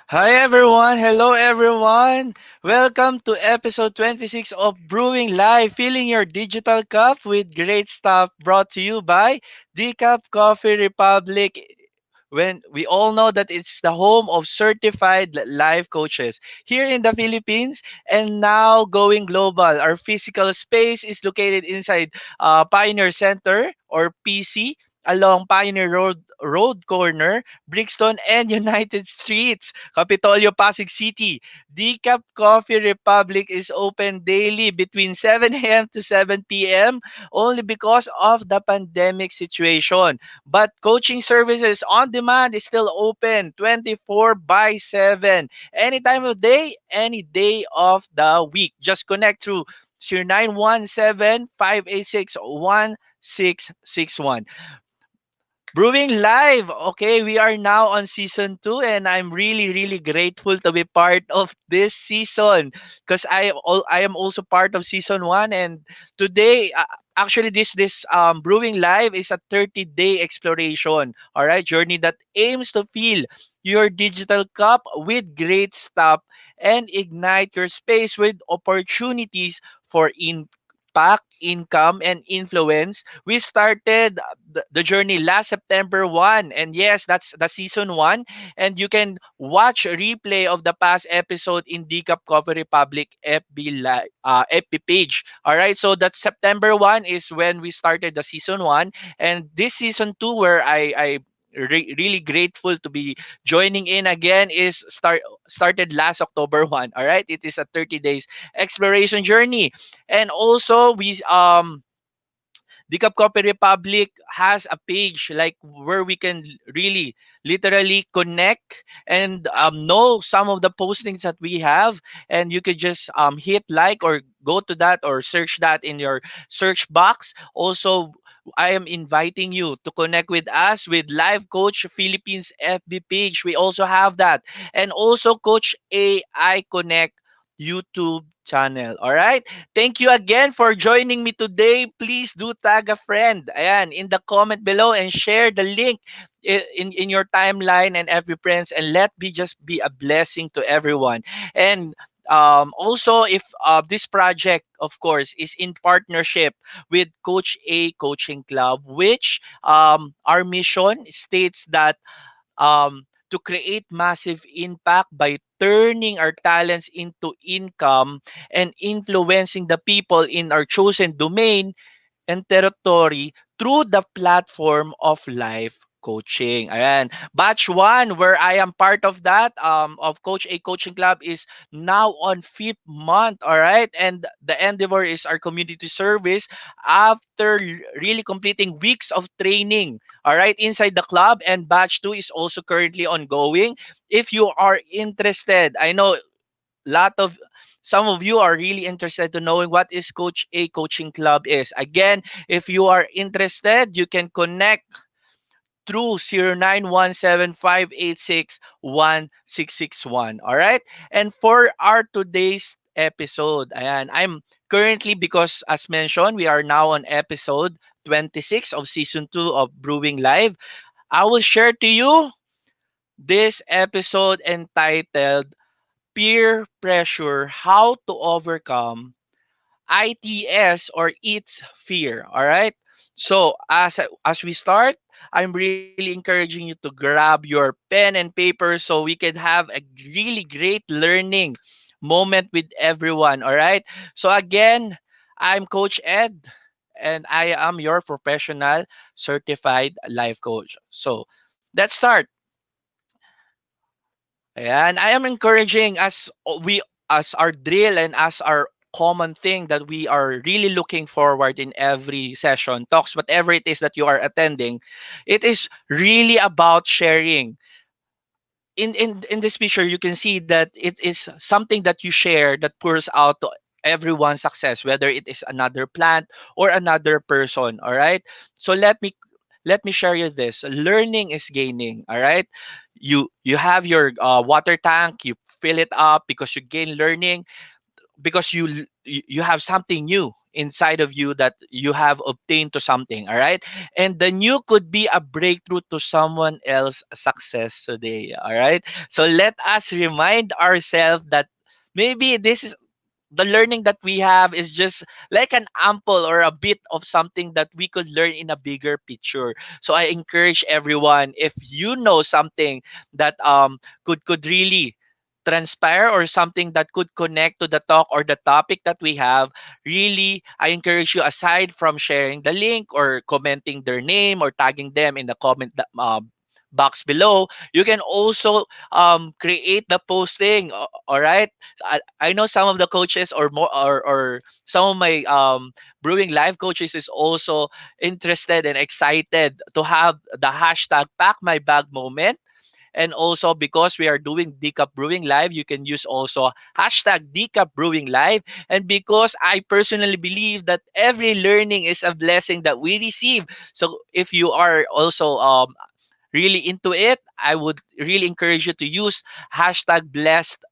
Hi everyone, hello everyone. Welcome to episode 26 of Brewing Live, filling your digital cup with great stuff brought to you by Decaf Coffee Republic. When we all know that it's the home of certified life coaches here in the Philippines and now going global. Our physical space is located inside Pioneer Center or PC along Pioneer Road Corner, Brixton, and United Streets. Capitolio, Pasig City. Decaf Coffee Republic is open daily between 7 a.m. to 7 p.m. only because of the pandemic situation. But coaching services on demand is still open 24 by 7. Any time of day, any day of the week. Just connect through 0917-586-1661. Brewing Live. Okay, we are now on season 2 and I'm really grateful to be part of this season because I am also part of season 1 and today actually this Brewing Live is a 30-day exploration. All right, journey that aims to fill your digital cup with great stuff and ignite your space with opportunities for impact, income and influence. We started the journey last September 1. And yes, that's the season 1. And you can watch a replay of the past episode in Decap Coffee Republic FB page. All right. So that September 1 is when we started the season 1. And this season 2, where really grateful to be joining in again, is started last October 1. All right. It is a 30 days exploration journey. And also the Cup Copy Republic has a page like where we can really literally connect and know some of the postings that we have, and you could just hit like or go to that or search that in your search box. Also, I am inviting you to connect with us with Live Coach Philippines FB page. We also have that. And also Coach AI Connect YouTube channel. All right? Thank you again for joining me today. Please do tag a friend. Ayan, in the comment below and share the link in your timeline and every friends, and let me just be a blessing to everyone. And also, if this project, of course, is in partnership with Coach A Coaching Club, which our mission states that to create massive impact by turning our talents into income and influencing the people in our chosen domain and territory through the platform of life coaching. Ayan. Batch 1, where I am part of that, of Coach A Coaching Club, is now on 5th month. All right. And the endeavor is our community service after really completing weeks of training. All right. Inside the club. And batch 2 is also currently ongoing. If you are interested, I know lot of some of you are really interested to knowing what is Coach A Coaching Club is. Again, if you are interested, you can connect through 0917-586-1661. All right? And for our today's episode, ayan, I'm currently, because as mentioned, we are now on episode 26 of season 2 of Brewing Live. I will share to you this episode entitled Peer Pressure: How to Overcome I.T.S or Its Fear. All right. So as we start, I'm really encouraging you to grab your pen and paper so we can have a really great learning moment with everyone. All right. So again, I'm Coach Ed, and I am your professional certified life coach. So let's start. And I am encouraging, as our drill and as our common thing that we are really looking forward in every session, talks, whatever it is that you are attending, it is really about sharing. In this picture, you can see that it is something that you share that pours out to everyone's success, whether it is another plant or another person. All right. So let me share you this. Learning is gaining. All right. You have your water tank, you fill it up because you gain learning, because you have something new inside of you that you have obtained to something, all right? And the new could be a breakthrough to someone else's success today, all right? So let us remind ourselves that maybe this is the learning that we have is just like an ample or a bit of something that we could learn in a bigger picture. So I encourage everyone, if you know something that could really transpire or something that could connect to the talk or the topic that we have, really I encourage you, aside from sharing the link or commenting their name or tagging them in the box below, you can also create the posting. All right, I know some of the coaches or more or some of my brewing live coaches is also interested and excited to have the hashtag pack my bag moment. And also, because we are doing Decap Brewing Live, you can use also hashtag Decap Brewing Live. And because I personally believe that every learning is a blessing that we receive. So if you are also really into it, I would really encourage you to use hashtag blessed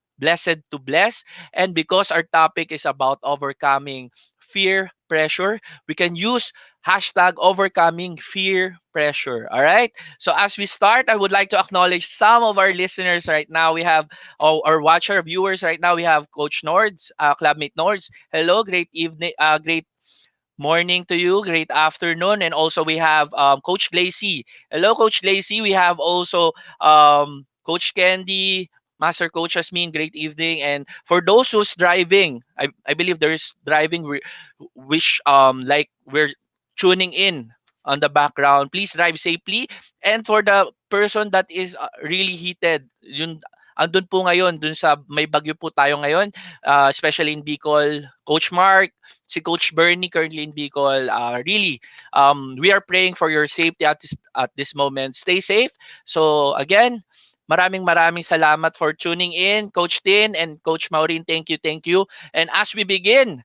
to bless. And because our topic is about overcoming fear, pressure, we can use hashtag overcoming fear, pressure. All right. So as we start, I would like to acknowledge some of our listeners right now. We have our watcher viewers right now. We have Coach Nords, Clubmate Nords. Hello, great evening, great morning to you. Great afternoon. And also we have Coach Glacy. Hello, Coach Glacy. We have also Coach Candy, Master Coach Asmin. Great evening. And for those who's driving, I believe there's driving which like we're tuning in on the background. Please drive safely. And for the person that is really heated, yun andun po ngayon, dun sa may bagyo po tayo ngayon, especially in Bicol, Coach Mark, si Coach Bernie currently in Bicol. Really, we are praying for your safety at this moment. Stay safe. So again, maraming salamat for tuning in, Coach Tin and Coach Maureen. Thank you, thank you. And as we begin,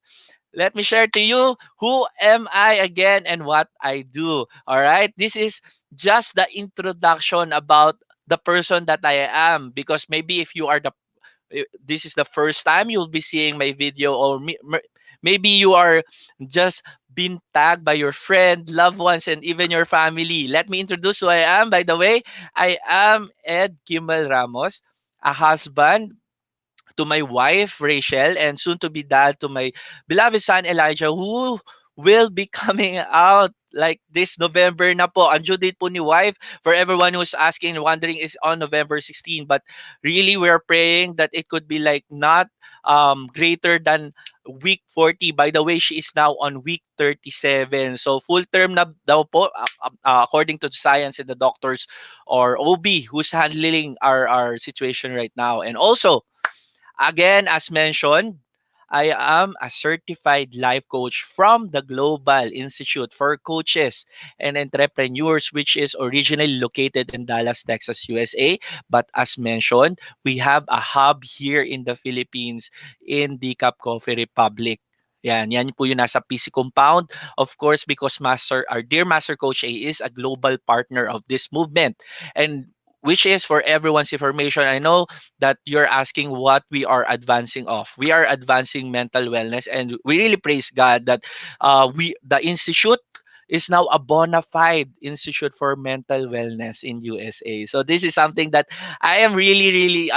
let me share to you who am I again and what I do. All right, this is just the introduction about the person that I am, because maybe if you are the this is the first time you'll be seeing my video, or maybe you are just been tagged by your friend, loved ones, and even your family. Let me introduce who I am. By the way, I am Ed Kimuel Ramos, a husband to my wife Rachel, and soon to be dad to my beloved son Elijah, who will be coming out like this November na po. Ang due date po ni wife, for everyone who's asking and wondering, is on November 16. But really, we're praying that it could be like not greater than week 40. By the way, she is now on week 37. So full term na daw po, according to the science and the doctors or OB who's handling our situation right now. And also, again, as mentioned, I am a certified life coach from the Global Institute for Coaches and Entrepreneurs, which is originally located in Dallas, Texas, USA. But as mentioned, we have a hub here in the Philippines in the Cap Coffee Republic. Yan po yung nasa PC compound. Of course, because our dear Master Coach A is a global partner of this movement. And which is for everyone's information, I know that you're asking what we are advancing of. We are advancing mental wellness, and we really praise God that the institute is now a bona fide institute for mental wellness in USA. So this is something that I am really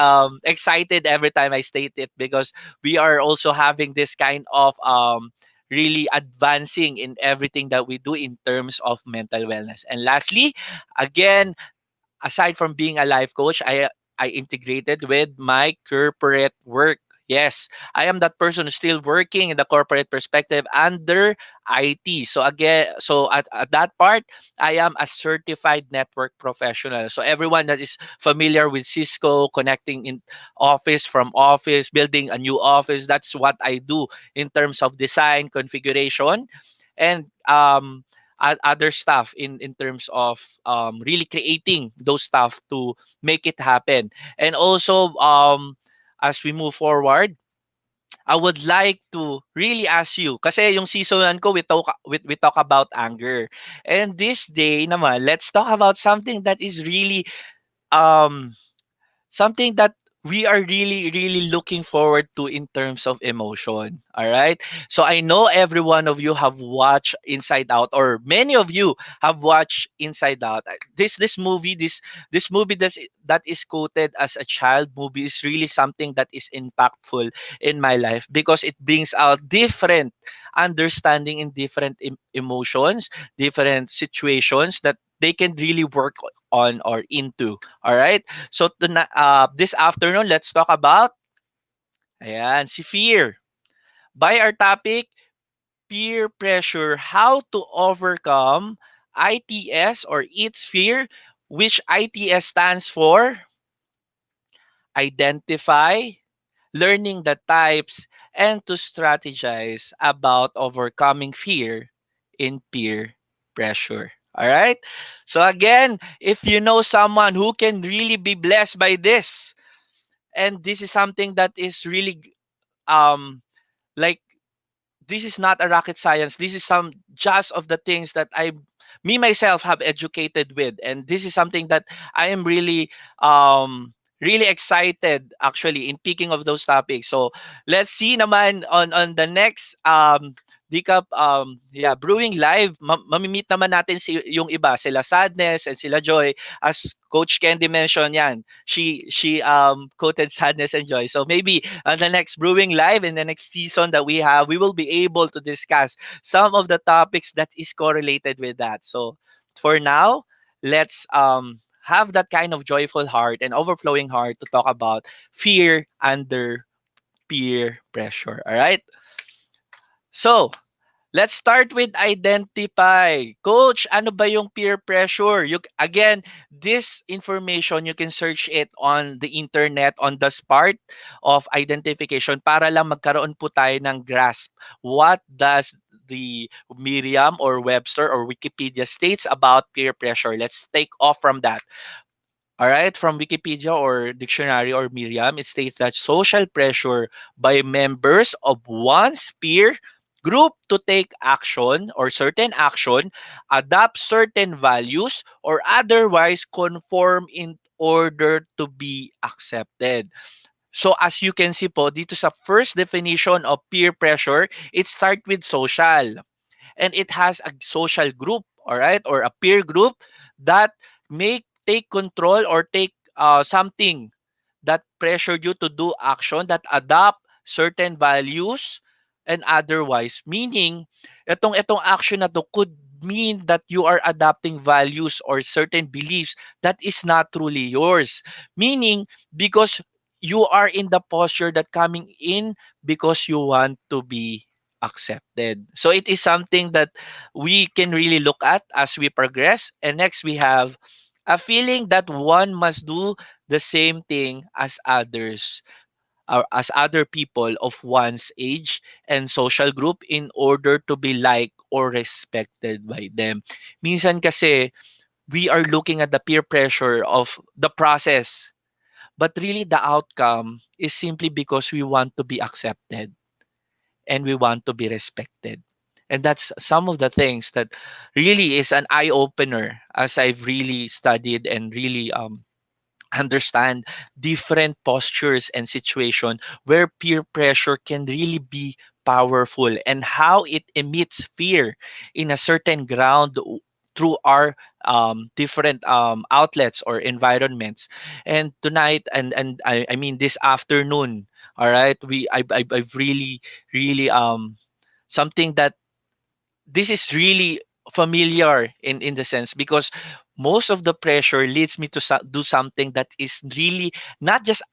excited every time I state it, because we are also having this kind of really advancing in everything that we do in terms of mental wellness. And lastly, again, aside from being a life coach, I integrated with my corporate work. Yes, I am that person who's still working in the corporate perspective under IT. So again, so at that part, I am a certified network professional. So everyone that is familiar with Cisco, connecting in office from office, building a new office, that's what I do in terms of design, configuration, and other stuff in terms of really creating those stuff to make it happen. And also, as we move forward, I would like to really ask you, kasi yung seasonan ko, we talk about anger. And this day naman, let's talk about something that is really um something that we are really looking forward to in terms of emotion. All right, so I know every one of you have watched Inside Out, or many of you have watched Inside Out. This movie, this movie that is quoted as a child movie is really something that is impactful in my life, because it brings out different understanding in different emotions, different situations that they can really work on or into. All right, so this afternoon, let's talk about, ayan, si fear. By our topic, peer pressure, how to overcome I.T.S or its fear, which I.T.S stands for identify, learning the types, and to strategize about overcoming fear in peer pressure. All right. So again, if you know someone who can really be blessed by this, and this is something that is really um like, this is not a rocket science. This is some just of the things that I me myself have educated with, and this is something that I am really excited actually in picking of those topics. So let's see naman on the next Decap yeah, Brewing Live, mamimit naman natin yung iba, sila Sadness and sila Joy, as Coach Candy mentioned yan. She quoted Sadness and Joy. So maybe on the next Brewing Live in the next season that we have, we will be able to discuss some of the topics that is correlated with that. So for now, let's have that kind of joyful heart and overflowing heart to talk about fear under peer pressure. All right. So let's start with identify. Coach, ano ba yung peer pressure? Again, this information, you can search it on the internet on the part of identification para lang magkaroon po tayo ng grasp. What does the Miriam or Webster or Wikipedia states about peer pressure? Let's take off from that. All right, from Wikipedia or dictionary or Miriam, it states that social pressure by members of one's peer group to take action or certain action, adopt certain values, or otherwise conform in order to be accepted. So as you can see po, dito sa first definition of peer pressure, it starts with social, and it has a social group, all right, or a peer group that may take control or take something that pressured you to do action that adopt certain values and otherwise, meaning itong action na to could mean that you are adopting values or certain beliefs that is not truly yours, meaning because you are in the posture that coming in because you want to be accepted. So it is something that we can really look at as we progress. And next we have a feeling that one must do the same thing as others, or as other people of one's age and social group in order to be liked or respected by them. Minsan kasi we are looking at the peer pressure of the process, but really the outcome is simply because we want to be accepted and we want to be respected. And that's some of the things that really is an eye opener as I've really studied and really understand different postures and situation where peer pressure can really be powerful and how it emits fear in a certain ground through our different outlets or environments. And tonight, I mean this afternoon, all right, I've really something that this is really familiar in the sense, because most of the pressure leads me to do something that is really not just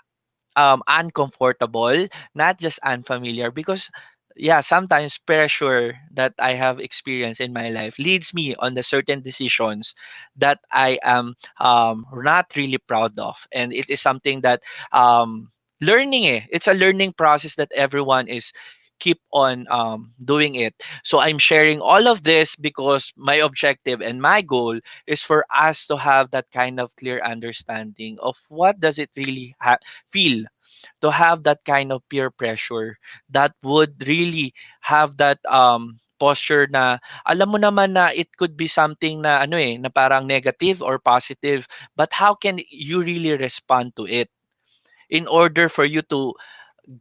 uncomfortable, not just unfamiliar, because yeah, sometimes pressure that I have experienced in my life leads me on the certain decisions that I am not really proud of, and it is something that learning it's a learning process that everyone is keep on doing it. So I'm sharing all of this because my objective and my goal is for us to have that kind of clear understanding of what does it really feel to have that kind of peer pressure that would really have that posture na alam mo naman na it could be something na ano na parang negative or positive, but how can you really respond to it? in order for you to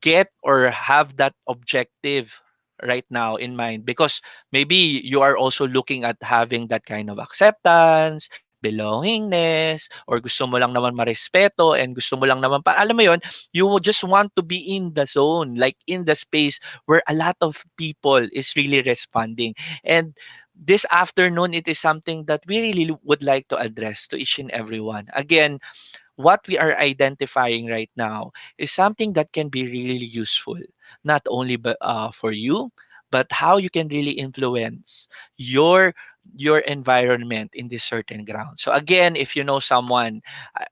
get or have that objective right now in mind, because maybe you are also looking at having that kind of acceptance, belongingness, or gusto mo lang naman marespeto and gusto mo lang naman alam mo yon, you will just want to be in the zone, like in the space where a lot of people is really responding. And this afternoon, it is something that we really would like to address to each and everyone. Again, what we are identifying right now is something that can be really useful, not only for you, but how you can really influence your your environment in this certain ground. So again, if you know someone,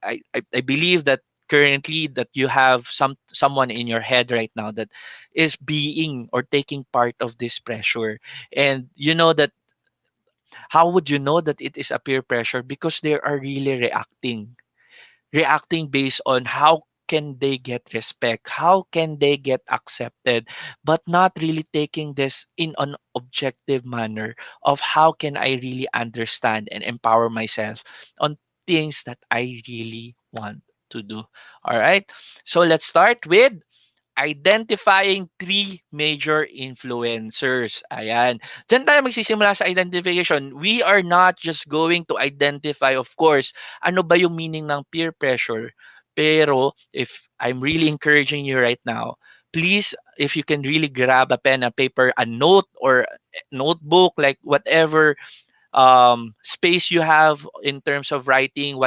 I believe that currently that you have someone in your head right now that is being or taking part of this pressure, and you know that, how would you know that it is a peer pressure? Because they are really reacting based on how can they get respect, how can they get accepted, but not really taking this in an objective manner of how can I really understand and empower myself on things that I really want to do. All right. So let's start with identifying three major influencers. Ayan. Diyan tayo magsisimula sa identification. We are not just going to identify, of course, ano ba yung meaning ng peer pressure. Pero if I'm really encouraging you right now, please, if you can really grab a pen, a paper, a note, or notebook, like whatever space you have in terms of writing,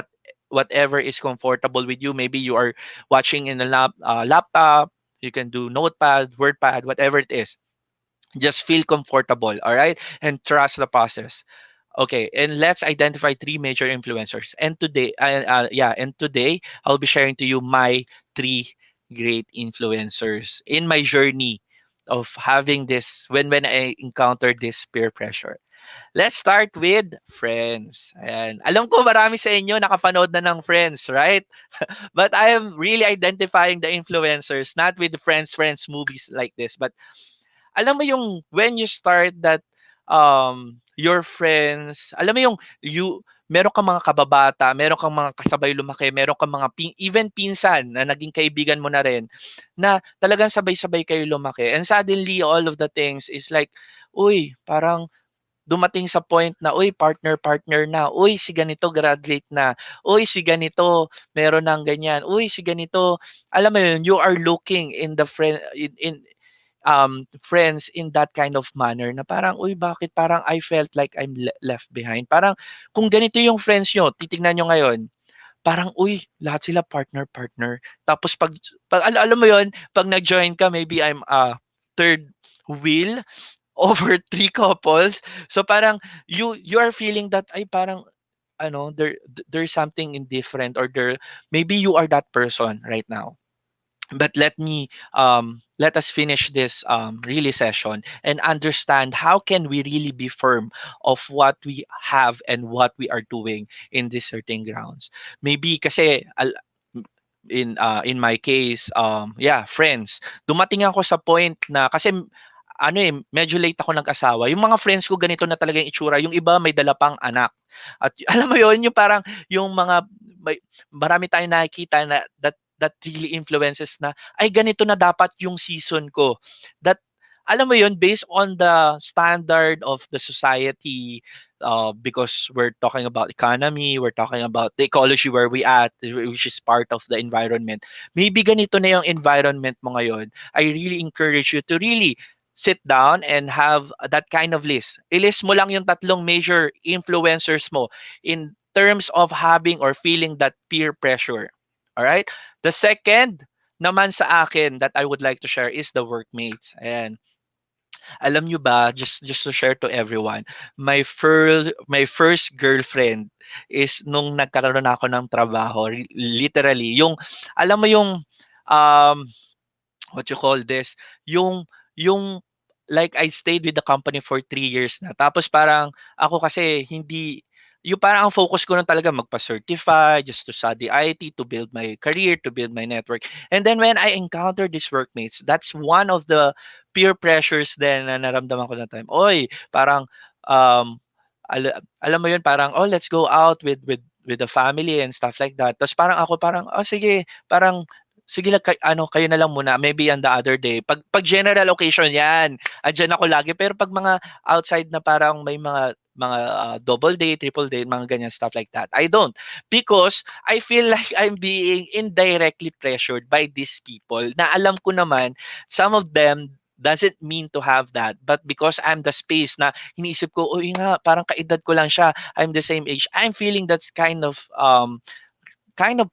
whatever is comfortable with you. Maybe you are watching in a laptop, you can do notepad, wordpad, whatever it is. Just feel comfortable, all right, and trust the process. Okay, and let's identify three major influencers. And today, and today I'll be sharing to you my three great influencers in my journey of having this when I encountered this peer pressure. Let's start with Friends. Ayan. Alam ko marami sa inyo nakapanood na ng Friends, right? But I am really identifying the influencers, not with the Friends movies like this, but alam mo yung when you start that your friends, alam mo yung meron kang mga kababata, meron kang mga kasabay lumaki, meron kang mga even pinsan na naging kaibigan mo na rin, na talagang sabay-sabay kayo lumaki. And suddenly, all of the things is like, uy, parang dumating sa point na, uy, partner-partner na, uy, si ganito graduate na, uy, si ganito meron ng ganyan, uy, si ganito, alam mo yun, you are looking in the friends in that kind of manner na parang, uy, bakit parang I felt like I'm left behind. Parang kung ganito yung friends nyo, titignan nyo ngayon, parang, uy, lahat sila partner-partner. Tapos alam mo yun, pag nag-join ka, maybe I'm a third wheel over three couples. So parang you are feeling that ay parang ano there's something indifferent, or maybe you are that person right now. But let us finish this really session and understand how can we really be firm of what we have and what we are doing in these certain grounds. Maybe kasi in my case, yeah, friends, dumating ako sa point na kasi ano eh, medyo late ako nag-asawa. Yung mga friends ko ganito na talaga yung itsura. Yung iba may dala pang anak. At alam mo yon, yung parang yung mga marami tayong nakikita na that really influences na ay ganito na dapat yung season ko. That alam mo yon, based on the standard of the society, because we're talking about economy, we're talking about the ecology where we at, which is part of the environment. Maybe ganito na yung environment mo ngayon. I really encourage you to really sit down and have that kind of list. I-list mo lang yung tatlong major influencers mo in terms of having or feeling that peer pressure. All right? The second naman sa akin that I would like to share is the workmates. Ayan. Alam nyo ba, just to share to everyone, my first girlfriend is nung nagkaroon na ako ng trabaho, literally. Yung alam mo yung um what you call this, yung like I stayed with the company for 3 years na. Tapos parang ako kasi hindi yung parang ang focus ko lang talaga magpa-certify, just to study IT, to build my career, to build my network. And then when I encountered these workmates, that's one of the peer pressures then na naramdaman ko na time. Oy, parang alam mo yun, parang oh, let's go out with the family and stuff like that. Tapos parang ako parang oh sige, parang sige lang, kayo na lang muna, maybe on the other day. Pag general occasion yan, andiyan ako lagi. Pero pag mga outside na parang may mga double day, triple day, mga ganyan stuff like that, I don't. Because I feel like I'm being indirectly pressured by these people na alam ko naman, some of them doesn't mean to have that. But because I'm the space na iniisip ko, uy nga, parang kaedad ko lang siya, I'm the same age, I'm feeling that's kind of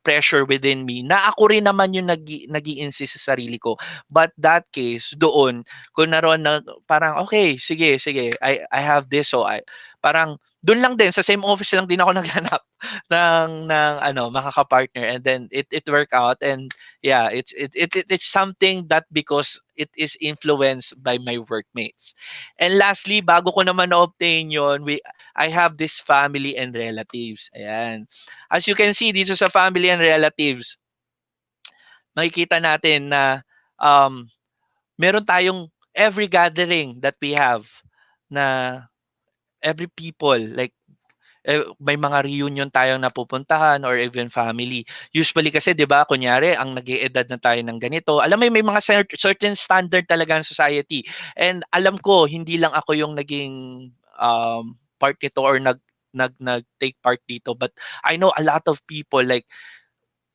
pressure within me na ako rin naman yung nag-i-insist sa sarili ko. But that case, doon, kung naroon na parang, okay, sige, sige, I have this, so parang, doon lang din, sa same office lang din ako naghanap ng makaka-partner, and then it worked out, and yeah, it's something that because it is influenced by my workmates. And lastly, bago ko naman na-obtain yon, I have this family and relatives. Ayan. As you can see dito sa family and relatives, makikita natin na um, meron tayong every gathering that we have na every people like may mga reunion tayong napupuntahan or even family. Usually kasi 'di ba, kunyari ang nag-eedad na tayo ng ganito, alam mo may mga certain standard talaga ng society. And alam ko hindi lang ako yung naging part nito or nag-take part dito, but I know a lot of people like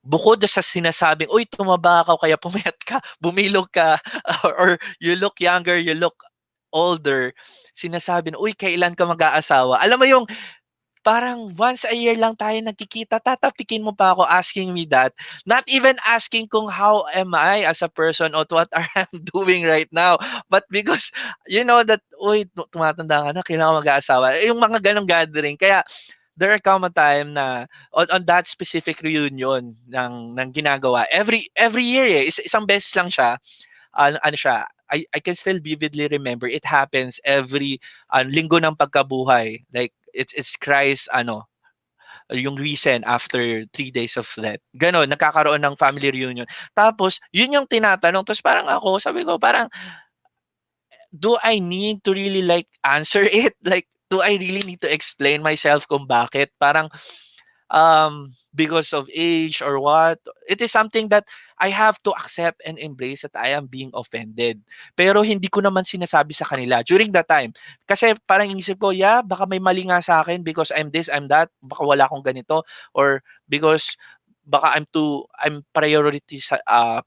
bukod sa sinasabing, "Uy, tumaba ka o kaya pumayat ka, bumilog ka, or you look younger, you look older," sinasabi na, "Uy, kailan ka mag-aasawa?" Alam mo yung parang once a year lang tayo nagkikita, tatapikin mo pa ako asking me that. Not even asking kung how am I as a person or what are I'm doing right now. But because you know that, uy, tumatanda ka na, kailangan mag-aasawa. Yung mga ganong gathering. Kaya there come a time na on that specific reunion ng ginagawa every year isang beses lang siya, ano siya, I can still vividly remember it happens every linggo ng pagkabuhay, like it's Christ yung recent after 3 days of that. Ganon, nagkakaroon ng family reunion. Tapos, yun yung tinatanong. Tapos parang ako, sabi ko, parang, do I need to really like answer it? Like, do I really need to explain myself kung bakit? Parang, because of age or what, it is something that I have to accept and embrace that I am being offended. Pero hindi ko naman sinasabi sa kanila during that time. Kasi parang inisip ko, yeah, baka may mali nga sa akin because I'm this, I'm that, baka wala akong ganito, or because baka I'm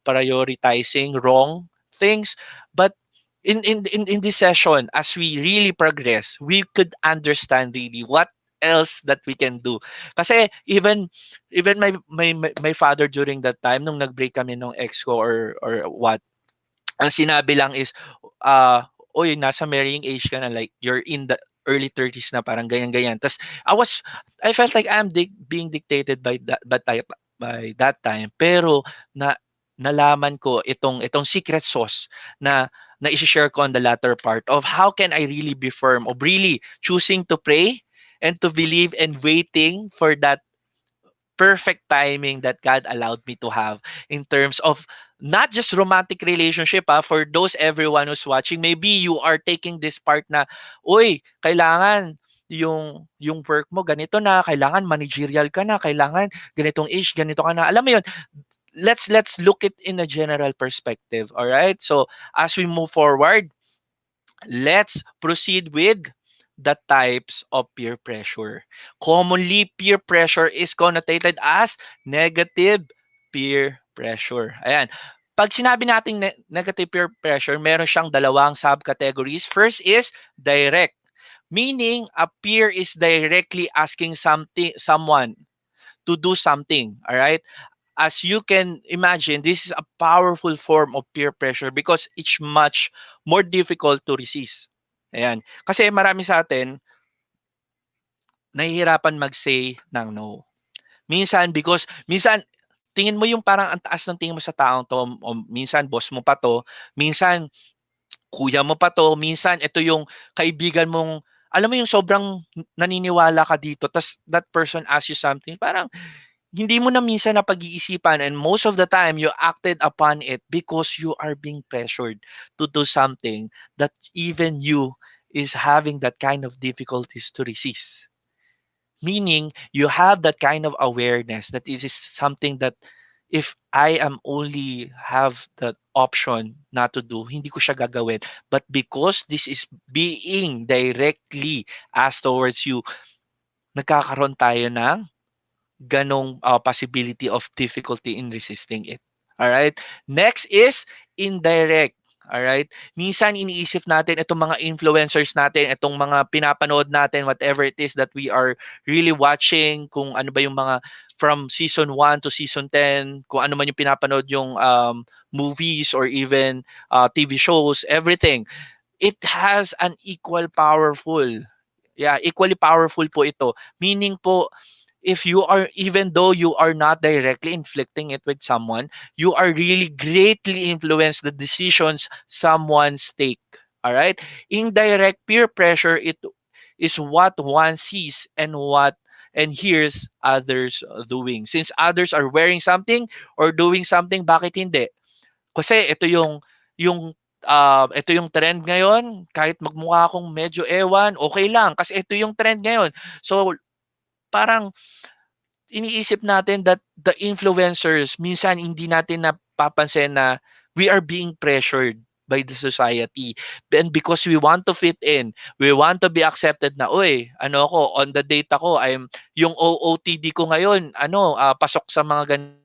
prioritizing wrong things. But in this session, as we really progress, we could understand really what else that we can do. Kasi even my father during that time nung nag-break kami nung ex ko or what, ang sinabi lang is, "Uy, nasa marrying age ka na, like, you're in the early 30s na," parang ganyan-ganyan. Tapos I felt like I'm being dictated by that time. Pero nalaman ko itong secret sauce na i-share ko on the latter part of how can I really be firm of really choosing to pray and to believe and waiting for that perfect timing that God allowed me to have in terms of not just romantic relationship, for those everyone who's watching, maybe you are taking this part na, uy, kailangan yung work mo ganito na, kailangan managerial ka na, kailangan ganitong age, ganito ka na. Alam mo yun, let's look it in a general perspective, all right? So, as we move forward, let's proceed with the types of peer pressure. Commonly, peer pressure is connotated as negative peer pressure. Ayan. Pag sinabi nating negative peer pressure, meron siyang dalawang subcategories. First is direct, meaning a peer is directly asking someone to do something, all right? As you can imagine, this is a powerful form of peer pressure because it's much more difficult to resist. Ayan. Kasi marami sa atin, nahihirapan mag-say ng no. Minsan, tingin mo yung parang ang taas ng tingin mo sa taong to, o minsan boss mo pa to, minsan kuya mo pa to, minsan ito yung kaibigan mong, alam mo yung sobrang naniniwala ka dito, tas that person asks you something, parang hindi mo na minsan napag-iisipan, and most of the time you acted upon it because you are being pressured to do something that even you is having that kind of difficulties to resist. Meaning you have that kind of awareness that this is something that if I am only have the option not to do, hindi ko siya gagawin. But because this is being directly asked towards you, nagkakaroon tayo ng ganong possibility of difficulty in resisting it. All right? Next is indirect. All right? Minsan iniisip natin itong mga influencers natin, itong mga pinapanood natin, whatever it is that we are really watching, kung ano ba yung mga from season 1 to season 10, kung ano man yung pinapanood yung movies or even TV shows, everything. It has an equal powerful. Yeah, equally powerful po ito. Meaning po, if you are, even though you are not directly inflicting it with someone, you are really greatly influence the decisions someone's take. All right? Indirect peer pressure, it is what one sees and what and hears others doing. Since others are wearing something or doing something, bakit hindi? Kasi ito yung trend ngayon, kahit magmukha akong medyo ewan, okay lang kasi ito yung trend ngayon. So parang iniisip natin that the influencers, minsan hindi natin napapansin na we are being pressured by the society. And because we want to fit in, we want to be accepted na, uy, ano ako, on the date ako, yung OOTD ko ngayon, pasok sa mga ganitong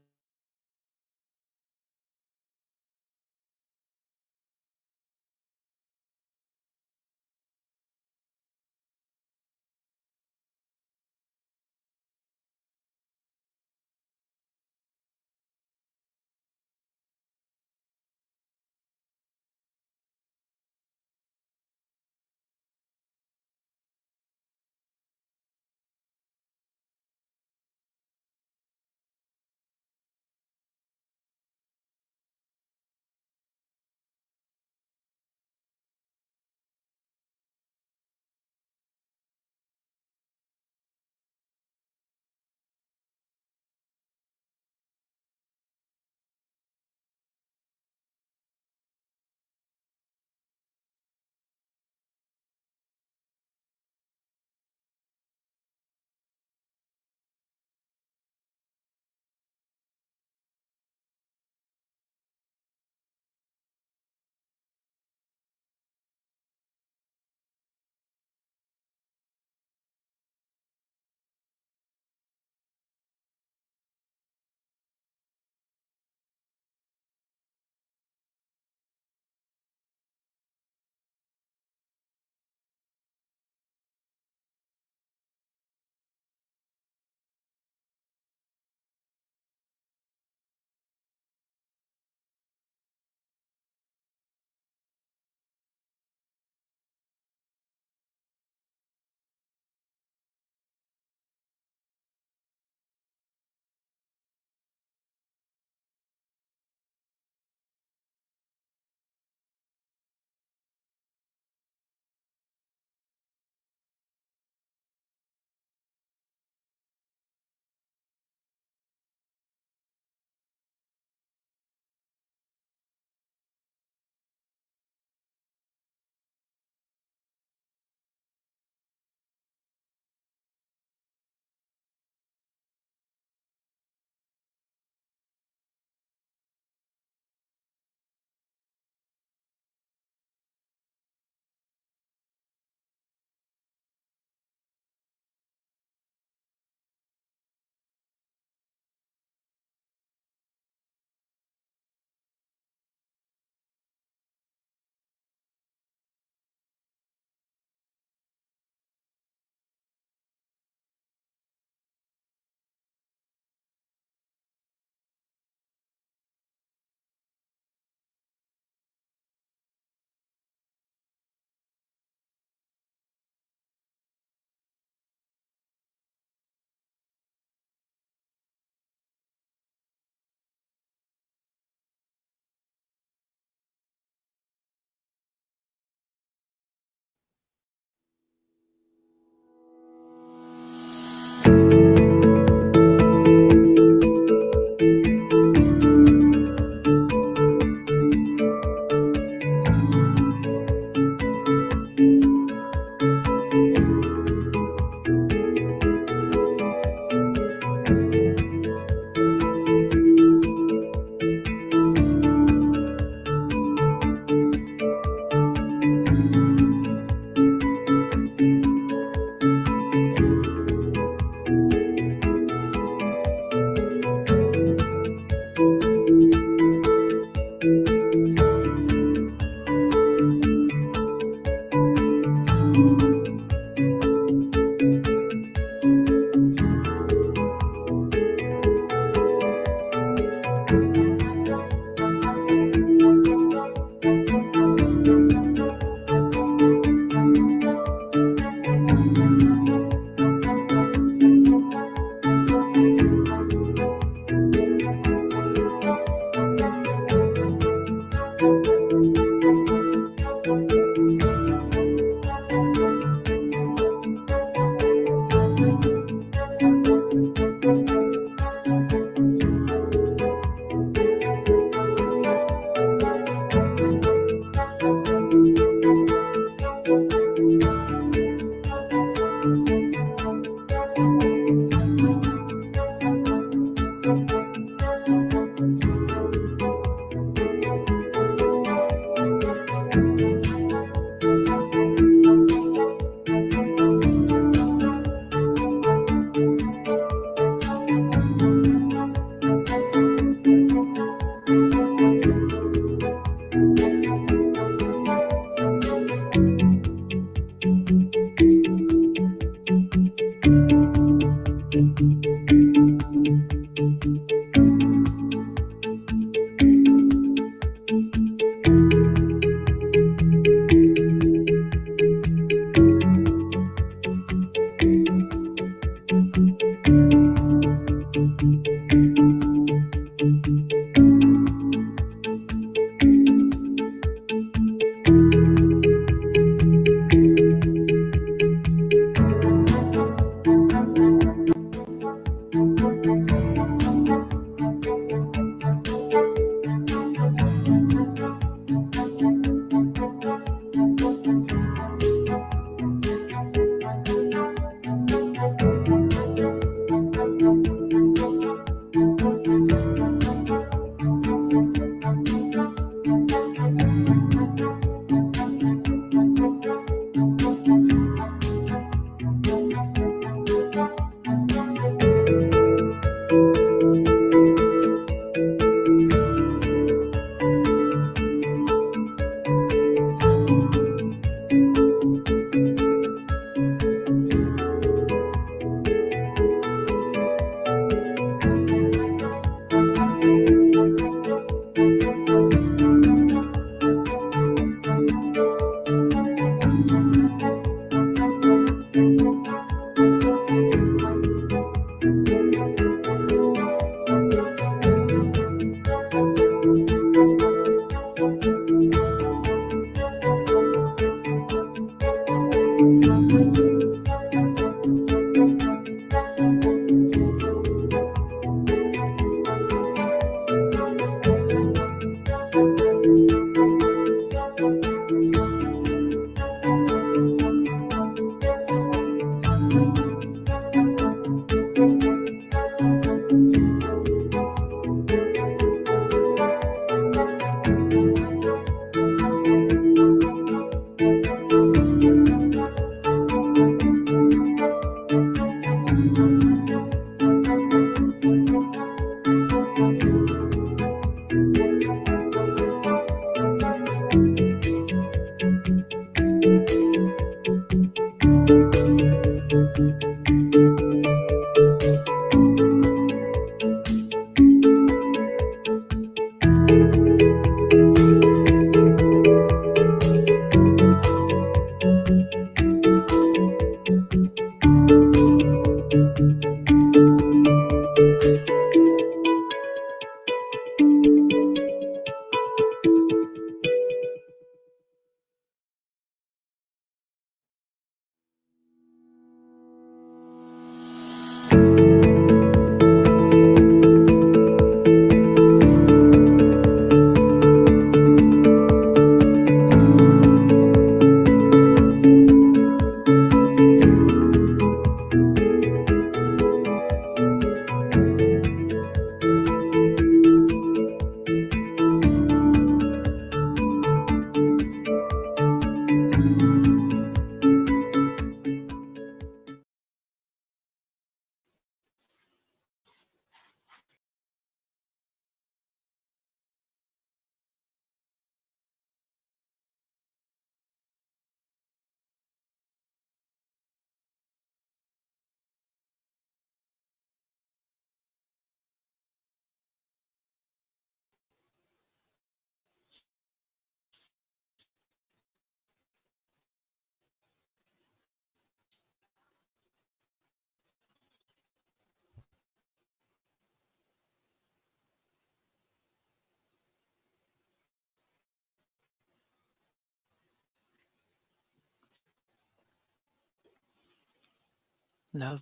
Love,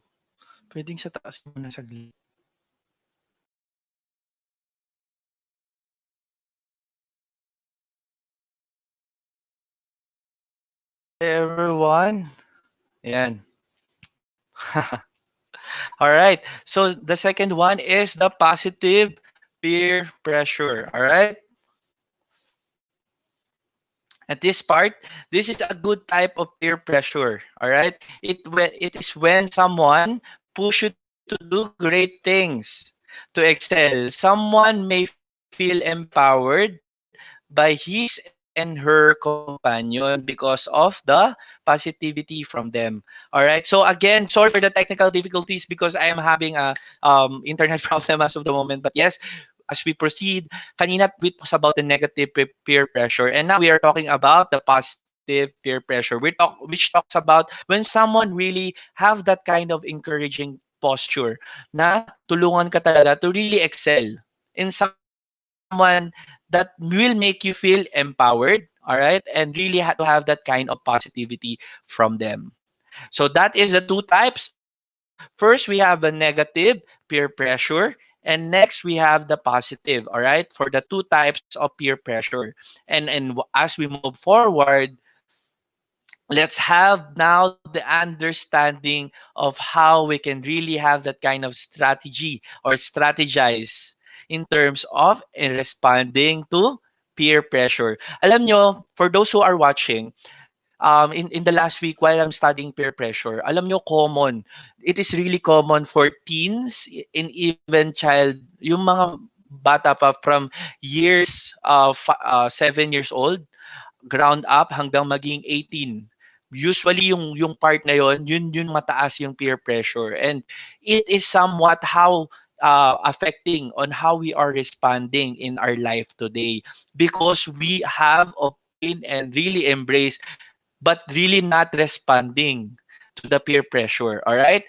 pwedeng sa taas muna saglit. Hey everyone. Ayan. All right. So the second one is the positive peer pressure. All right. At this part, this is a good type of peer pressure. All right. It is when someone push you to do great things, to excel. Someone may feel empowered by his and her companion because of the positivity from them. All right. So again, sorry for the technical difficulties because I am having a internet problem as of the moment. But yes, as we proceed, kanina we talked about the negative peer pressure, and now we are talking about the positive peer pressure. Which talks about when someone really have that kind of encouraging posture na tulungan ka talaga to really excel in someone that will make you feel empowered, all right, and really to have that kind of positivity from them. So that is the two types. First, we have the negative peer pressure, and next we have the positive. All right, for the two types of peer pressure. And as we move forward, let's have now the understanding of how we can really have that kind of strategy or strategize in terms of responding to peer pressure. Alam nyo, for those who are watching, in the last week while I'm studying peer pressure, alam nyo, common. It is really common for teens and even child, yung mga bata pa from years 7 years old, ground up hanggang maging 18. Usually yung part na yun mataas yung peer pressure, and it is somewhat how affecting on how we are responding in our life today because we have obtained and really embraced but really not responding to the peer pressure. All right,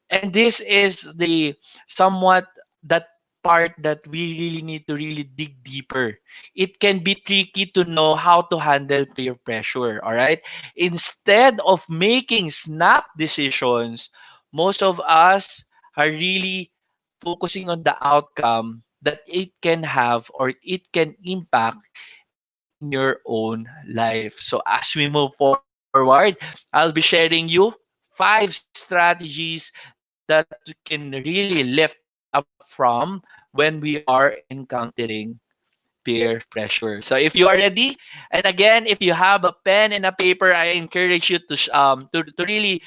and this is the somewhat that part that we really need to really dig deeper. It can be tricky to know how to handle peer pressure, all right? Instead of making snap decisions, most of us are really focusing on the outcome that it can have or it can impact in your own life. So as we move forward, I'll be sharing you 5 strategies that can really lift us up from when we are encountering peer pressure. So if you are ready, and again, if you have a pen and a paper, I encourage you to to really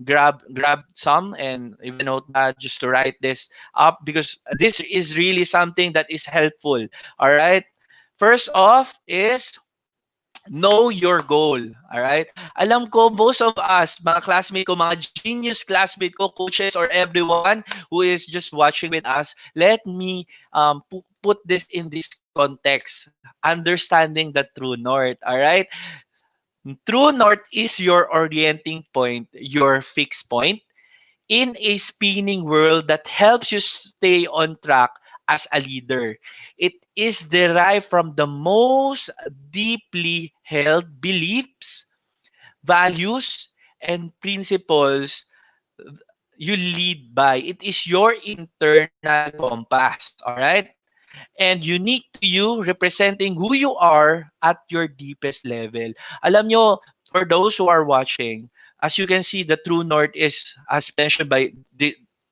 grab some and even notepad just to write this up, because this is really something that is helpful. All right. First off is know your goal. All right? Alam ko, most of us, mga classmate ko, mga genius classmate ko, coaches, or everyone who is just watching with us, let me put this in this context. Understanding the true north. All right? True north is your orienting point, your fixed point in a spinning world that helps you stay on track as a leader. It is derived from the most deeply held beliefs, values, and principles you lead by. It is your internal compass, all right? And unique to you, representing who you are at your deepest level. Alam nyo, for those who are watching, as you can see, the true north is, as mentioned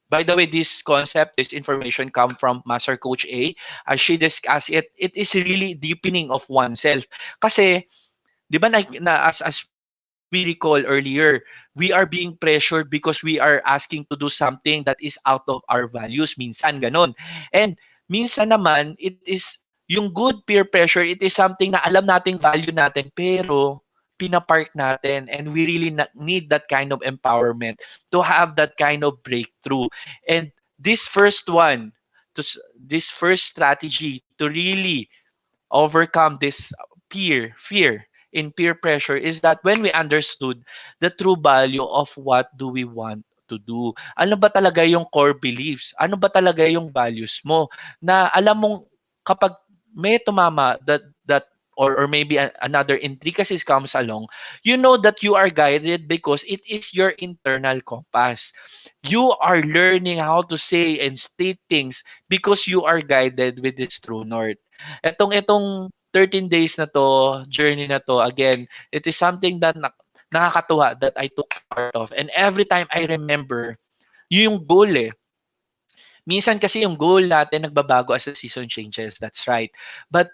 by the way, this concept, this information come from Master Coach A. As she discussed it, it is really deepening of oneself. Kasi, di ba as we recall earlier, we are being pressured because we are asking to do something that is out of our values. Minsan, ganon. And minsan naman, it is yung good peer pressure, it is something na alam nating value natin, pero pinapark natin, and we really need that kind of empowerment to have that kind of breakthrough. And this first one, this first strategy to really overcome this fear in peer pressure is that when we understood the true value of what do we want to do. Ano ba talaga yung core beliefs? Ano ba talaga yung values mo? Na alam mong kapag may tumama that or maybe another intricacies comes along, you know that you are guided because it is your internal compass. You are learning how to say and state things because you are guided with this true north. Itong 13 days na to, journey na to, again, it is something that nakakatuwa that I took part of. And every time I remember, yun yung goal eh. Minsan kasi yung goal natin nagbabago as the season changes. That's right. But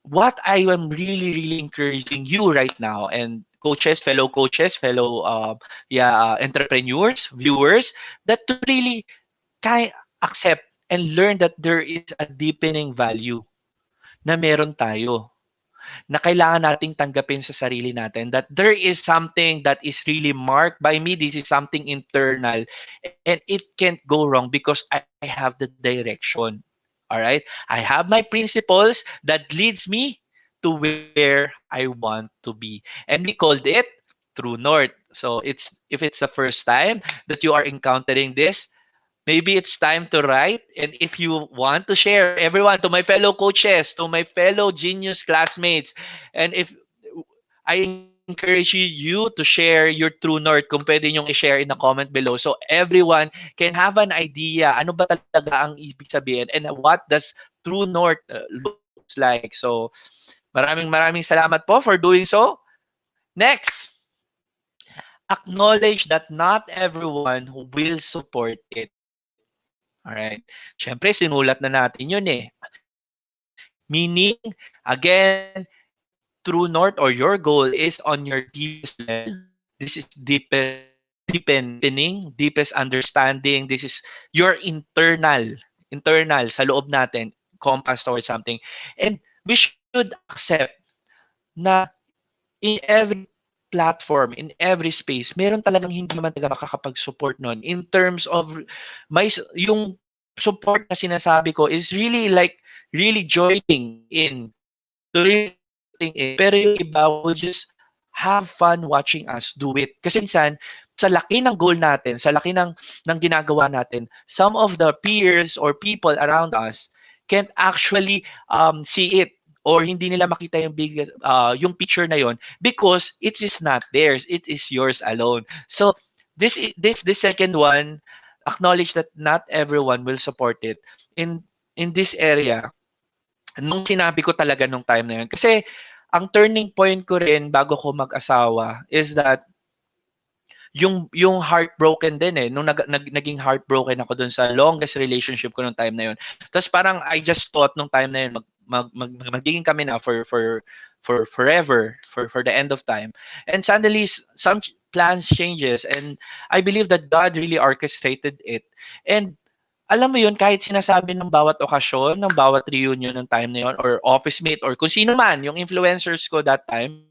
what I am really, really encouraging you right now, and coaches, fellow entrepreneurs, viewers, that to really kind accept and learn that there is a deepening value na meron tayo, na kailangan nating tanggapin sa sarili natin, that there is something that is really marked by me. This is something internal and it can't go wrong because I have the direction. All right? I have my principles that leads me to where I want to be. And we called it True North. So if it's the first time that you are encountering this, maybe it's time to write. And if you want to share, everyone, to my fellow coaches, to my fellow genius classmates, and if I encourage you to share your true north, kung pwede nyong i-share in the comment below so everyone can have an idea ano ba talaga ang ibig sabihin and what does true north looks like. So maraming salamat po for doing so. Next, acknowledge that not everyone will support it. Alright. Siyempre, sinulat na natin yun eh. Meaning, again, true north or your goal is on your deepest level. This is deepening, deepest understanding. This is your internal sa loob natin, compass towards something. And we should accept na in every platform, in every space, meron talagang hindi naman talaga makakapag-support nun. In terms of, yung support na sinasabi ko is really like, really joining in, to really accepting it. Pero yung iba will just have fun watching us do it. Kasi minsan, sa laki ng goal natin, sa laki ng ginagawa natin, some of the peers or people around us can't actually see it or hindi nila makita yung big yung picture na yon because it is not theirs, it is yours alone. So this second one, acknowledge that not everyone will support it in this area. Nung sinabi ko talaga nung time na yun, kasi ang turning point ko rin bago ko mag-asawa is that yung heartbroken din eh nung naging heartbroken ako dun sa longest relationship ko nung time na yun. Tapos parang I just thought nung time na yun magiging kami na for forever, for the end of time. And suddenly some plans changes, and I believe that God really orchestrated it. And alam mo yun, kahit sinasabi ng bawat okasyon, ng bawat reunion ng time na yun, or office mate, or kung sino man, yung influencers ko that time,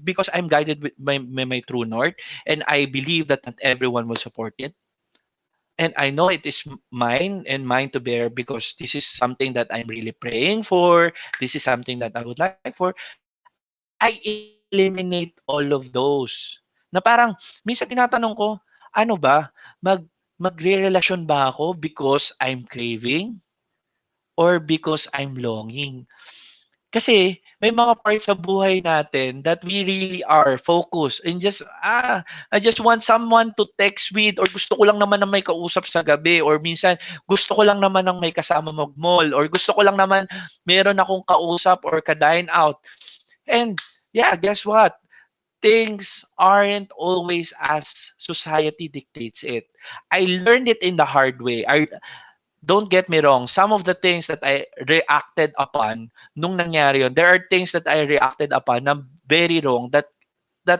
because I'm guided with my true north, and I believe that not everyone will support it. And I know it is mine and mine to bear because this is something that I'm really praying for. This is something that I would like for. I eliminate all of those. Na parang, minsan tinatanong ko, ano ba? Magre-relasyon ba ako because I'm craving or because I'm longing? Kasi may mga parts sa buhay natin that we really are focused and just, I just want someone to text with, or gusto ko lang naman ng may kausap sa gabi, or minsan gusto ko lang naman ng may kasama mag-mall, or gusto ko lang naman meron akong kausap or ka-dine out. And yeah, guess what? Things aren't always as society dictates it. I learned it in the hard way. Don't get me wrong, some of the things that I reacted upon nung nangyari yun, there are things that I reacted upon na very wrong, that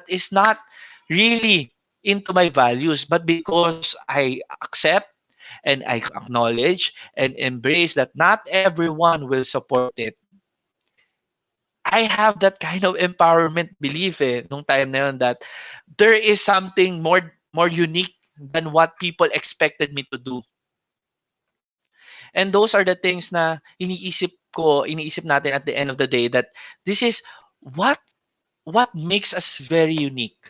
is not really into my values, but because I accept and I acknowledge and embrace that not everyone will support it. I have that kind of empowerment belief nung time na yun, that there is something more unique than what people expected me to do. And those are the things na iniisip natin at the end of the day, that this is what makes us very unique.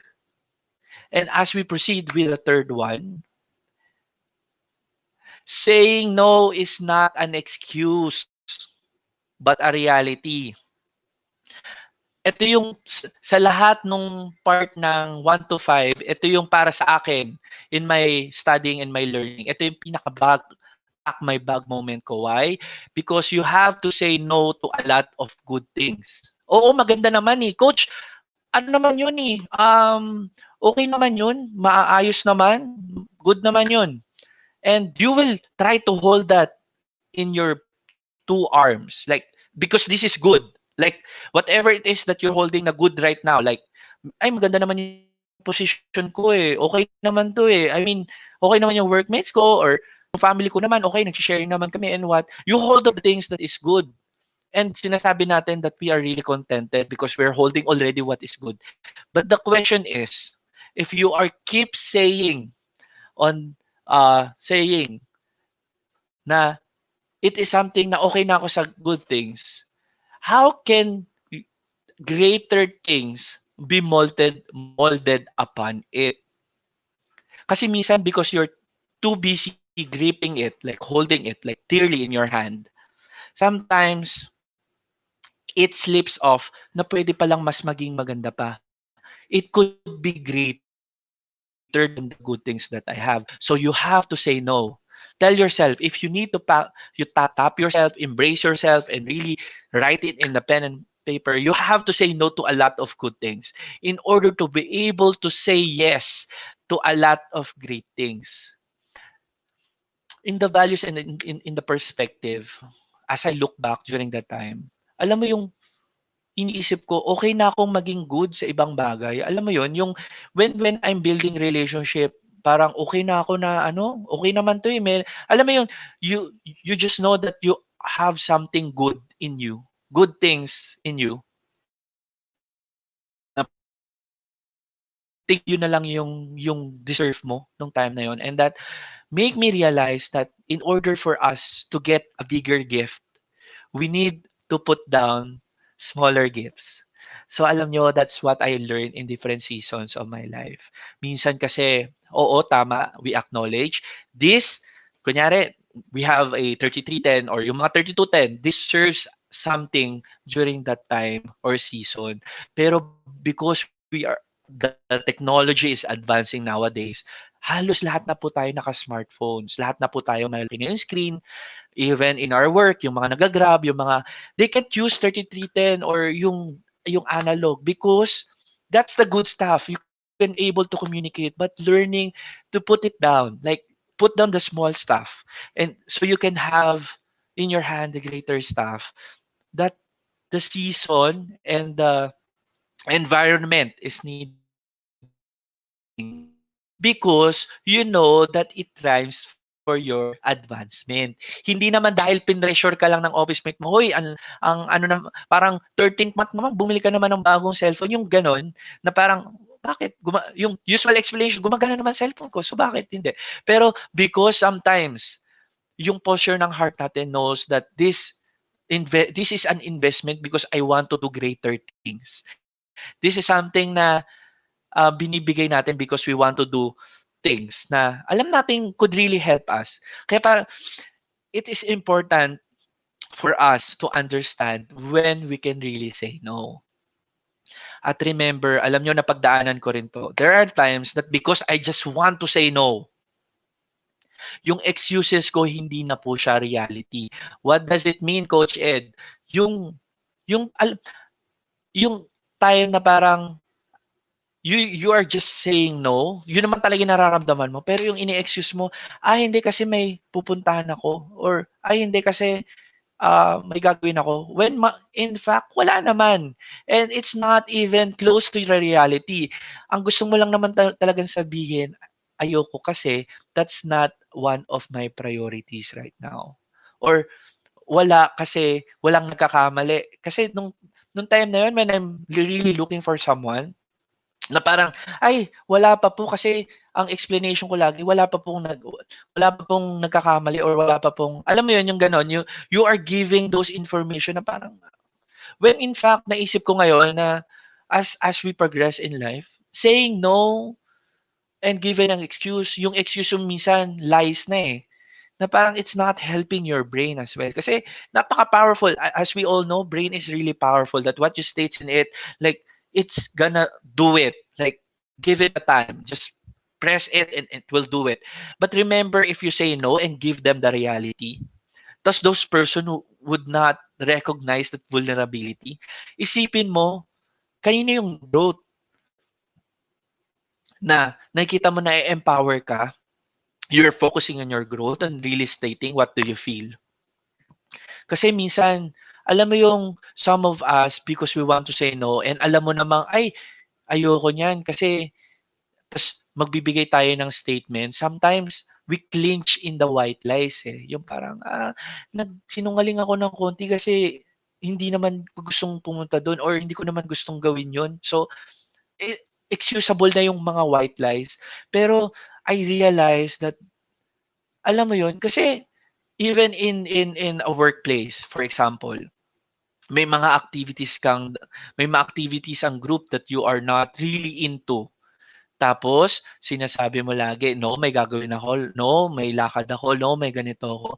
And as we proceed with the third one, saying no is not an excuse, but a reality. Ito yung sa lahat nung part ng 1 to 5, ito yung para sa akin in my studying and my learning. Ito yung pack my bag moment ko. Why? Because you have to say no to a lot of good things. Oo, maganda naman eh. Coach, ano naman yun eh. Okay naman yun. Maayos naman. Good naman yun. And you will try to hold that in your 2 arms. Like, because this is good. Like, whatever it is that you're holding na good right now. Like, ay, maganda naman yung position ko eh. Okay naman to eh. I mean, okay naman yung workmates ko, or yung family ko naman, okay, nag-sharing naman kami and what. You hold up the things that is good. And sinasabi natin that we are really contented because we're holding already what is good. But the question is, if you are keep saying saying na it is something na okay na ako sa good things, how can greater things be molded upon it? Kasi minsan because you're too busy gripping it, like holding it, like dearly in your hand, sometimes it slips off na pwede palang mas maging maganda pa. It could be greater than the good things that I have. So you have to say no. Tell yourself, if you need to you tap yourself, embrace yourself, and really write it in the pen and paper, you have to say no to a lot of good things in order to be able to say yes to a lot of great things. In the values and in the perspective, as I look back during that time, alam mo yung iniisip ko, okay na akong maging good sa ibang bagay. Alam mo yon, yung when I'm building relationship, parang okay na ako na ano, okay naman to eh. Alam mo yun, you just know that you have something good in you, good things in you, na parang think yun na lang yung deserve mo nung time na yon. And that make me realize that in order for us to get a bigger gift, we need to put down smaller gifts. So alam nyo, that's what I learned in different seasons of my life. Minsan kasi, oo, tama, we acknowledge this, kunyari, we have a 3310 or yung mga 3210, this serves something during that time or season. Pero because the technology is advancing nowadays, halos lahat na po tayo naka-smartphones. Lahat na po tayo malaki na yung screen. Even in our work, yung mga nagagrab, yung mga, they can't use 3310 or yung analog because that's the good stuff. You can able to communicate, but learning to put it down, like put down the small stuff. And so you can have in your hand the greater stuff that the season and the environment is needing because you know that it rhymes for your advancement. Hindi naman dahil pinressure ka lang ng office mate mo, hoy, ang ano na, parang 13th month naman, bumili ka naman ng bagong cellphone, yung ganon, na parang, bakit? Yung usual explanation, gumagana naman cellphone ko, so bakit hindi? Pero because sometimes, yung posture ng heart natin knows that this is an investment because I want to do greater things. This is something na binibigay natin because we want to do things na alam natin could really help us. Kaya para it is important for us to understand when we can really say no. At remember, alam nyo, napagdaanan ko rin to. There are times that because I just want to say no, yung excuses ko hindi na po siya reality. What does it mean, Coach Ed? Yung yung yung time na parang you are just saying no, yun naman talaga yung nararamdaman mo, pero yung ini-excuse mo, hindi kasi may pupuntahan ako or hindi kasi may gagawin ako. In fact, wala naman. And it's not even close to the reality. Ang gusto mo lang naman talagang sabihin, ayoko kasi that's not one of my priorities right now. Or wala kasi walang nagkakamali. Kasi nung time na yun when I'm really looking for someone, na parang, ay, wala pa po kasi ang explanation ko lagi, wala pa pong nagkakamali or wala pa pong, alam mo yun, yung ganon, you are giving those information na parang, when in fact, naisip ko ngayon na as we progress in life, saying no and giving an excuse, yung excuse yung minsan lies na eh na parang it's not helping your brain as well. Kasi napaka-powerful. As we all know, brain is really powerful. That what you states in it, like, it's gonna do it. Like, give it a time. Just press it and it will do it. But remember, if you say no and give them the reality, thus those person who would not recognize that vulnerability, isipin mo, kanino yung growth na nakikita mo na empower ka, you're focusing on your growth and really stating what do you feel. Kasi minsan, alam mo yung some of us, because we want to say no, and alam mo namang, ay, ayoko niyan kasi, tas magbibigay tayo ng statement. Sometimes, we clinch in the white lies eh. Yung parang, nagsinungaling ako ng konti kasi hindi naman ko gustong pumunta doon or hindi ko naman gustong gawin yon. So, excusable na yung mga white lies. Pero, I realize that, alam mo yon kasi even in a workplace, for example, may mga activities ang group that you are not really into. Tapos, sinasabi mo lagi, no, may gagawin ako, no, may lakad ako, no, may ganito ako.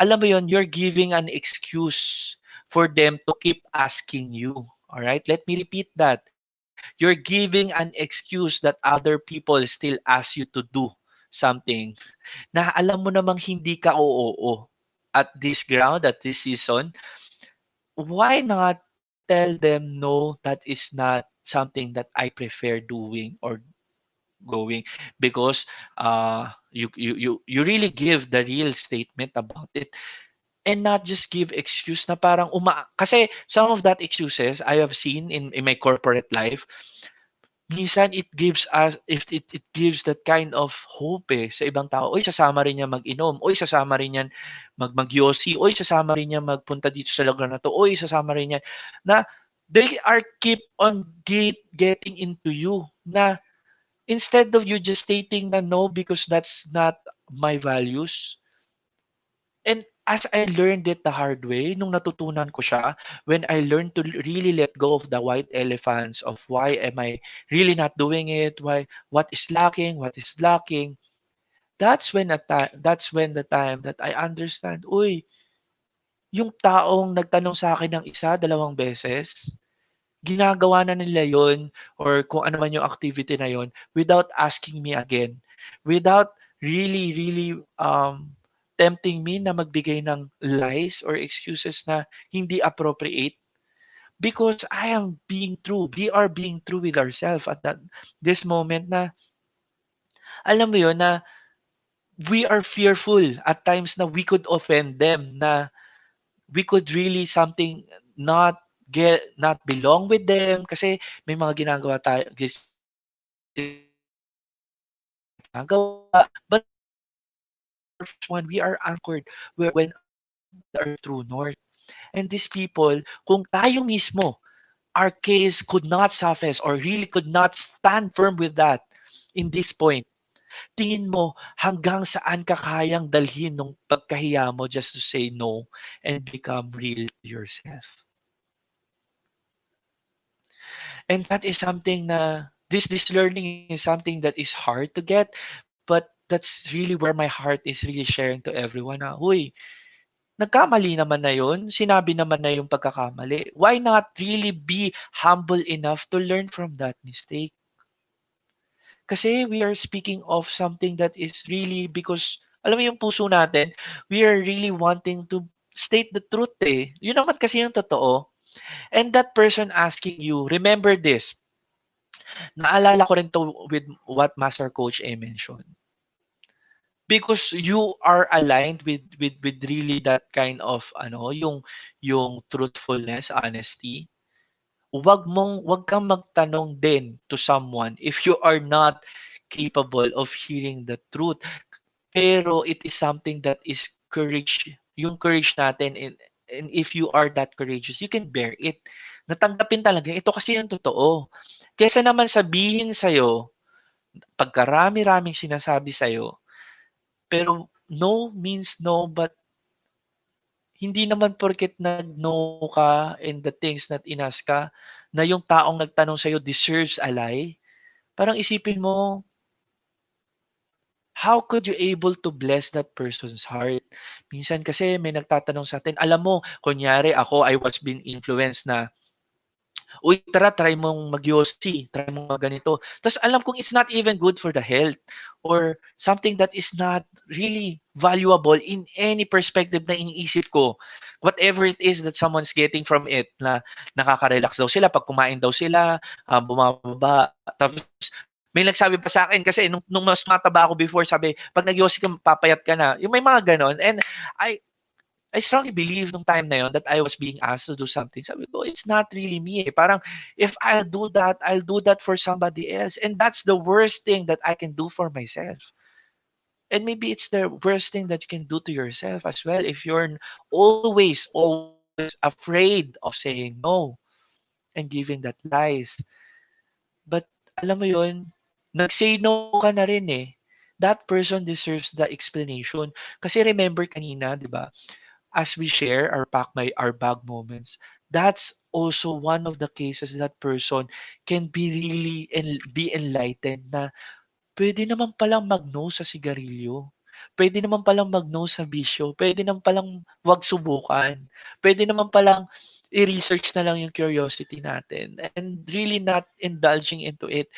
Alam mo yon, you're giving an excuse for them to keep asking you. All right? Let me repeat that. You're giving an excuse that other people still ask you to do something na alam mo namang hindi ka oo at this ground, at this season. Why not tell them no, that is not something that I prefer doing or going, because you really give the real statement about it and not just give excuse na parang kasi some of that excuses I have seen in my corporate life. Minsan it gives us, if it gives that kind of hope eh, sa ibang tao. Uy, sasama rin niya mag-inom. Uy, sasama rin yan mag-yosi. Uy, sasama rin niya magpunta dito sa lugar na to. Uy, sasama rin yan. Na they are keep on getting into you. Na instead of you just stating na no because that's not my values. And as I learned it the hard way, nung natutunan ko siya, when I learned to really let go of the white elephants of why am I really not doing it, what is lacking, that's when the time that I understand, uy, yung taong nagtanong sa akin ng isa, dalawang beses, ginagawa na nila yon or kung ano man yung activity na yon without asking me again. Without really tempting me na magbigay ng lies or excuses na hindi appropriate because I am being true. We are being true with ourselves at this moment na alam mo yon na we are fearful at times na we could offend them, na we could really something not belong with them kasi may mga sila ginagawa, but we are anchored where our mind is our true north. And these people, kung tayo mismo, our case could not surface or really could not stand firm with that in this point, tingin mo hanggang saan ka kayang dalhin nung pagkahiya mo just to say no and become real to yourself. And that is something na this learning is something that is hard to get, but that's really where my heart is really sharing to everyone na, huy, nagkamali naman na yun, sinabi naman na yung pagkakamali. Why not really be humble enough to learn from that mistake? Kasi we are speaking of something that is really because, alam mo yung puso natin, we are really wanting to state the truth eh. Yun naman kasi yung totoo. And that person asking you, remember this, naalala ko rin to with what Master Coach A mentioned. Because you are aligned with really that kind of yung truthfulness, honesty. Wag kang magtanong din to someone if you are not capable of hearing the truth. Pero it is something that is courage, yung courage natin and if you are that courageous, you can bear it. Natanggapin talaga, ito kasi yung totoo. Kesa naman sabihin sa'yo, pagkarami-raming sinasabi sa'yo, pero no means no, but hindi naman porket nag-no ka in the things that inas ka, na yung taong nagtanong sa'yo deserves a lie. Parang isipin mo, how could you able to bless that person's heart? Minsan kasi may nagtatanong sa atin, alam mo, kunyari ako, I was being influenced na, uy, tara, try mong mag-yossi, try mong ganito. Tapos alam kong it's not even good for the health or something that is not really valuable in any perspective na iniisip ko. Whatever it is that someone's getting from it, na nakaka-relax daw sila, pag kumain daw sila, bumababa. Tapos may nagsabi pa sa akin kasi nung mas mataba ako before, sabi, pag nag-yossi ka, papayat ka na. Yung may mga ganon. And I I strongly believe nung time na yon that I was being asked to do something. Sabi ko, it's not really me eh. Parang, if I'll do that for somebody else. And that's the worst thing that I can do for myself. And maybe it's the worst thing that you can do to yourself as well if you're always afraid of saying no and giving that lies. But alam mo yon, nag-say no ka na rin eh. That person deserves the explanation. Kasi remember kanina, di ba? As we share our bag moments, that's also one of the cases that person can be really be enlightened na pwede naman palang mag-no sa sigarilyo. Pwede naman palang mag-no sa bisyo. Pwede naman palang wag subukan. Pwede naman palang i-research na lang yung curiosity natin and really not indulging into it.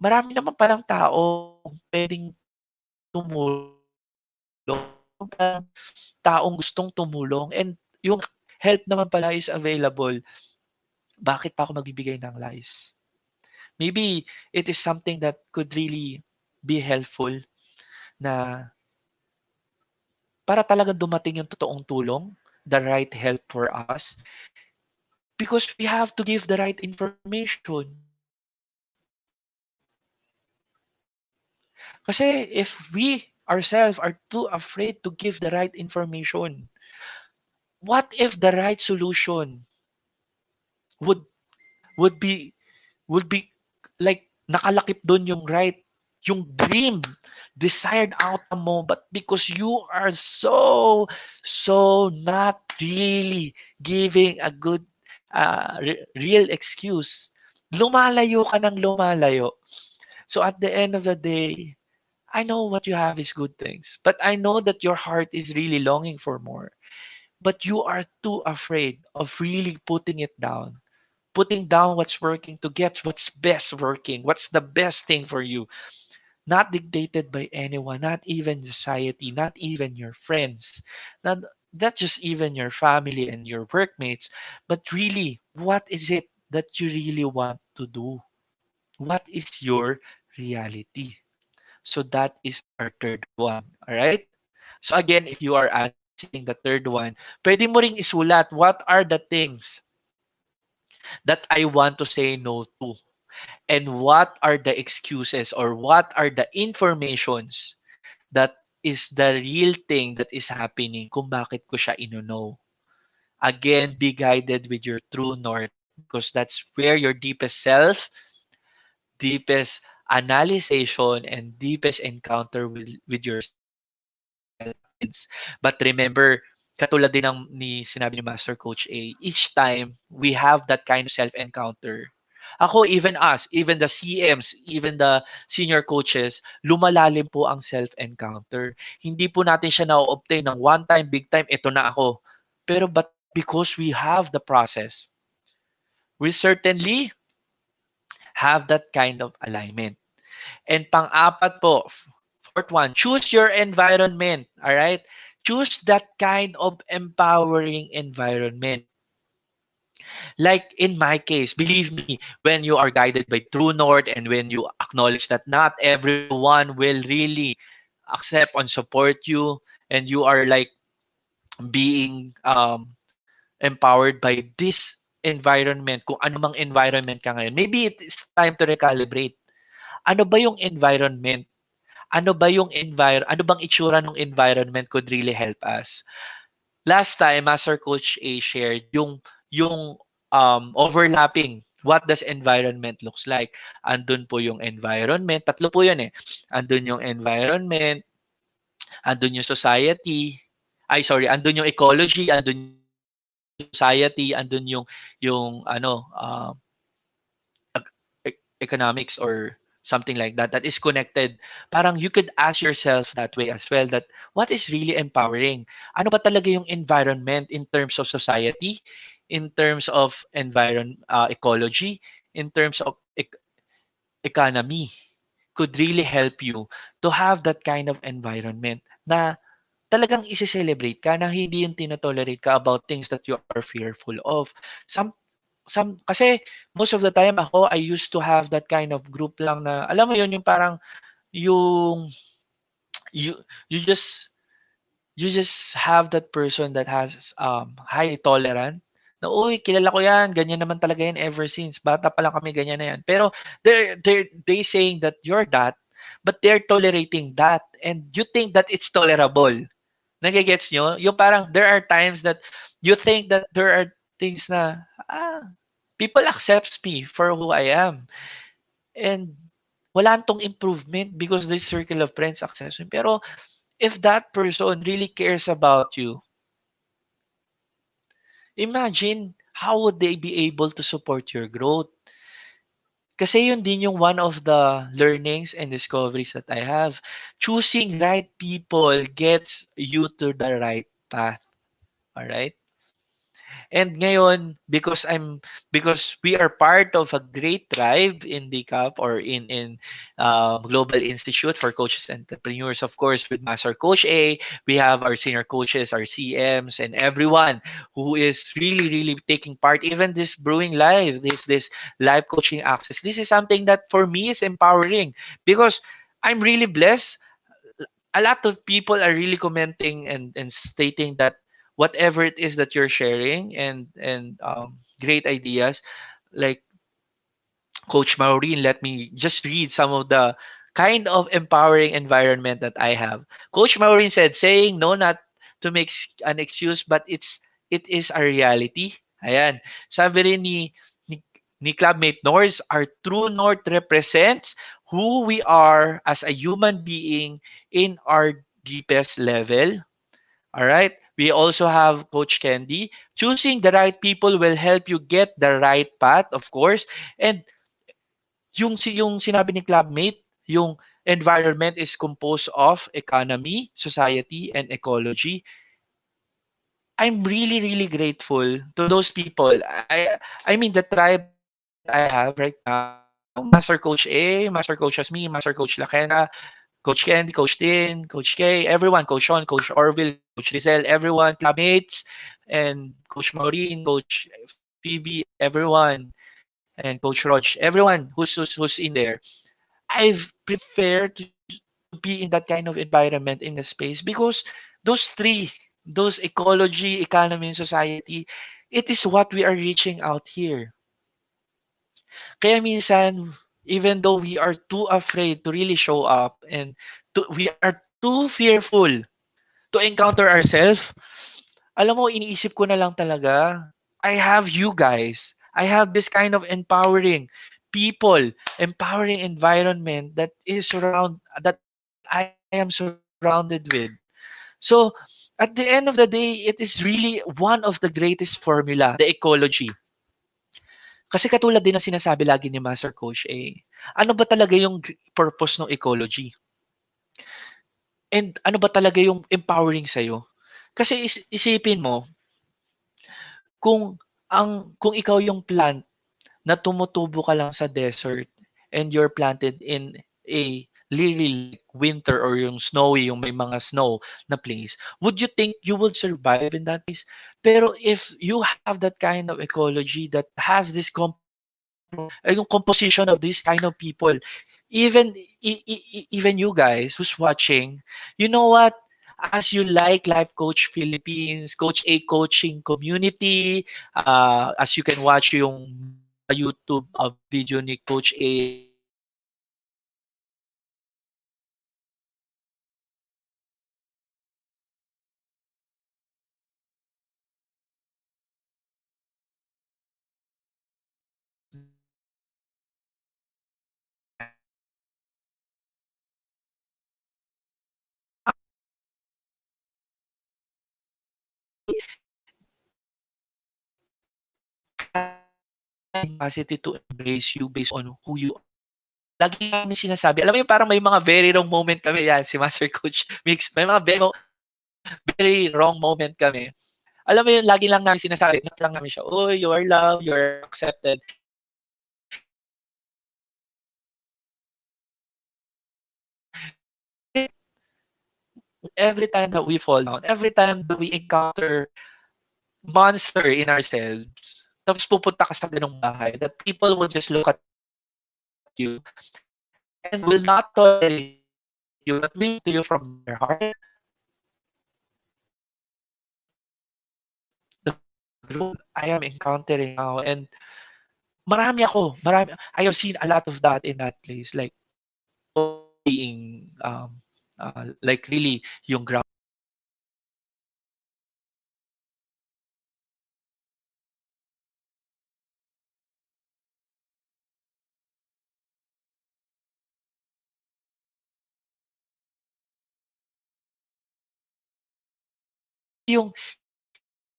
Marami naman palang tao pwedeng tumulong. Marami naman palang taong gustong tumulong and yung help naman pala is available. Bakit pa ako magbibigay ng lies? Maybe it is something that could really be helpful na para talagang dumating yung totoong tulong, the right help for us, because we have to give the right information. Kasi if we ourselves are too afraid to give the right information, what if the right solution would would be would be like nakalakip doon yung right. yung dream, desired outcome mo, but because you are so not really giving a good real excuse, lumalayo ka ng lumalayo. So at the end of the day, I know what you have is good things, but I know that your heart is really longing for more. But you are too afraid of really putting down what's working to get what's best working, what's the best thing for you, not dictated by anyone, not even society, not even your friends, not, not just even your family and your workmates, but really, what is it that you really want to do? What is your reality? So that is our third one. All right? So again, if you are answering the third one, pwede mo ring isulat what are the things that I want to say no to, and what are the excuses or what are the informations that is the real thing that is happening kung bakit ko siya ino-know. Again, be guided with your true north because that's where your deepest self, deepest analyzation, and deepest encounter with yourself happens. But remember, katulad din ng sinabi ni Master Coach A, each time we have that kind of self-encounter, ako, even us, even the CMs, even the senior coaches, lumalalim po ang self-encounter. Hindi po natin siya na-obtain ng one time, big time, ito na ako. Pero but because we have the process, we certainly have that kind of alignment. And pang-apat po, fourth one, choose your environment. All right? Choose that kind of empowering environment. Like in my case, believe me, when you are guided by True North and when you acknowledge that not everyone will really accept and support you, and you are like being empowered by this environment, kung ano mang environment ka ngayon, maybe it's time to recalibrate. Ano ba yung environment? Ano bang itsura ng environment could really help us? Last time, Master Coach A shared yung overlapping. What does environment looks like? Andun po yung environment. Tatlo po yun eh. Andun yung environment, andun yung society, andun yung ecology, andun yung society, andun yung economics or something like that that is connected. Parang you could ask yourself that way as well, that what is really empowering? Ano ba talaga yung environment in terms of society, in terms of ecology, in terms of economy, could really help you to have that kind of environment na talagang isi-celebrate ka, na hindi yung tinotolerate ka about things that you are fearful of. Kasi most of the time ako, I used to have that kind of group lang na, alam mo yun, yung parang, yung, you, you just, you just have that person that has high tolerant, na, uy, kilala ko yan, ganyan naman talaga yan ever since, bata pa lang kami, ganyan na yan. Pero, they saying that you're that, but they're tolerating that, and you think that it's tolerable. Nagigets nyo? Yung parang, there are times that you think that there are things na, people accepts me for who I am. And wala tong improvement because this circle of friends accepts me. Pero if that person really cares about you, imagine how would they be able to support your growth? Kasi yun din yung one of the learnings and discoveries that I have. Choosing right people gets you to the right path. Alright? And ngayon, because we are part of a great tribe in DCAP, or in Global Institute for Coaches and Entrepreneurs, of course, with Master Coach A, we have our senior coaches, our CMs, and everyone who is really taking part. Even this Brewing Live, this live coaching access. This is something that for me is empowering because I'm really blessed. A lot of people are really commenting and stating that whatever it is that you're sharing, and great ideas, like Coach Maureen, let me just read some of the kind of empowering environment that I have. Coach Maureen said, saying no not to make an excuse, but it is a reality. Ayan. Sabi rin ni Clubmate Norris, our true north represents who we are as a human being in our deepest level. All right. We also have Coach Candy. Choosing the right people will help you get the right path, of course. And yung sinabi ni Clubmate, yung environment is composed of economy, society, and ecology. I'm really, really grateful to those people. I mean, the tribe that I have right now, Master Coach A, Master Coach Asmi, Master Coach Lakena, Coach Candy, Coach Tin, Coach K, everyone, Coach Sean, Coach Orville, Coach Rizal, everyone, clubmates, and Coach Maureen, Coach Phoebe, everyone, and Coach Rog, everyone who's in there. I've prepared to be in that kind of environment in the space because those three, those ecology, economy, and society, it is what we are reaching out here. Kaya minsan, even though we are too afraid to really show up and we are too fearful to encounter ourselves, alam mo, iniisip ko na lang talaga, I have you guys. I have this kind of empowering people, empowering environment that I am surrounded with. So, at the end of the day, it is really one of the greatest formula, the ecology. Kasi katulad din ng sinasabi lagi ni Master Coach A, ano ba talaga yung purpose ng ecology? And ano ba talaga yung empowering sa'yo? Kasi isipin mo, kung ikaw yung plant na tumutubo ka lang sa desert and you're planted in a really like winter or yung snowy, yung may mga snow na place, would you think you would survive in that place? Pero if you have that kind of ecology that has this yung composition of this kind of people, even you guys who's watching, you know what? As you like Life Coach Philippines, Coach A coaching community, as you can watch yung mga YouTube video ni Coach A every time that we fall down, every time that we encounter capacity to embrace you based on who you are. Lagi namin sinasabi, alam mo yung parang may mga very wrong moment kami yan, si Master Coach Mix, may mga very wrong moment kami. Alam mo yun, lagi lang namin sinasabi, lang namin siya, oh, you are loved, you are accepted. Every time that we fall down, every time that we encounter monster in ourselves, tapos pupunta ka sa ganung bahay, that people will just look at you and will not tolerate you, but will say to you from their heart, the growth I am encountering now, and marami, I have seen a lot of that in that place, like people being, like really, yung ground, yung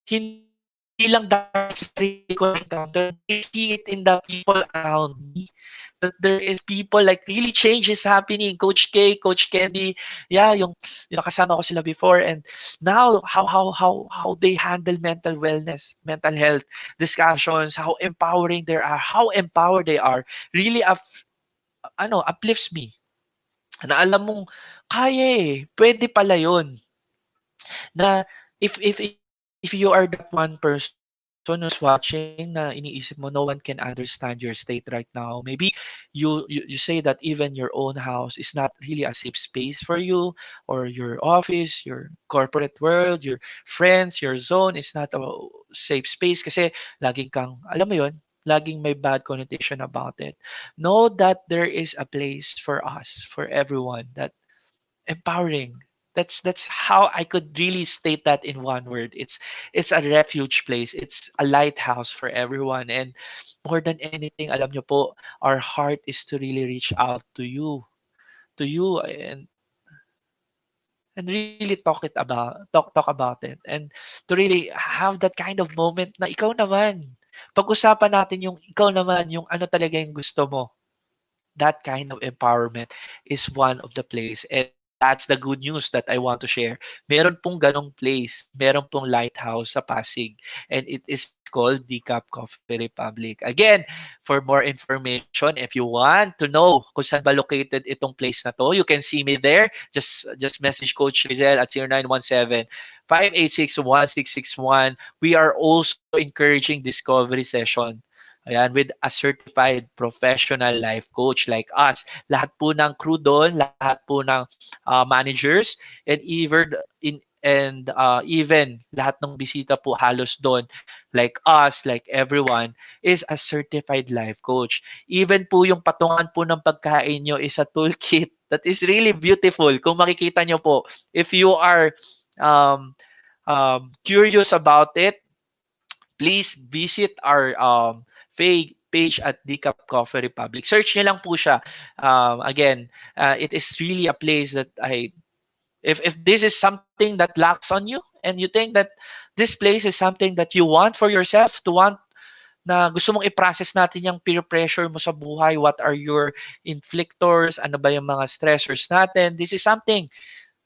hindi lang dahil sa sarili ko na encounter, I see it in the people around me. That there is people like really change is happening. Coach K, Coach Candy, yeah, yung kasama ko sila before, and now how they handle mental wellness, mental health discussions, how empowering they are, how empowered they are, really uplifts me. Na alam mong kaya pwede pala 'yon. Na if you are that one person who's watching na iniisip mo no one can understand your state right now, maybe you say that even your own house is not really a safe space for you, or your office, your corporate world, your friends, your zone is not a safe space kasi laging kang alam mo yon, laging may bad connotation about it. Know that there is a place for us, for everyone, that empowering. That's how I could really state that in one word. It's a refuge place. It's a lighthouse for everyone. And more than anything, alam nyo po, our heart is to really reach out to you, and really talk about it, and to really have that kind of moment na ikaw naman. Pag-usapan natin yung ikaw naman, yung ano talaga yung gusto mo. That kind of empowerment is one of the place, and that's the good news that I want to share. Meron pong ganong place, meron pong lighthouse sa Pasig, and it is called Decaf Coffee Republic. Again, for more information, if you want to know kung saan ba located itong place na to, you can see me there. Just message Coach Rizal at 0917-586-1661. We are also encouraging discovery session. Ayan, with a certified professional life coach like us. Lahat po ng crew doon, lahat po ng managers, and even lahat ng bisita po halos doon, like us, like everyone, is a certified life coach. Even po yung patungan po ng pagkain nyo is a toolkit that is really beautiful. Kung makikita nyo po, if you are um, curious about it, please visit our page at Decaf Coffee Republic. Search niyo lang po siya. Again, it is really a place that if this is something that lacks on you, and you think that this place is something that you want for yourself, to want na gusto mong i-process natin yung peer pressure mo sa buhay, what are your inflictors, ano ba yung mga stressors natin, this is something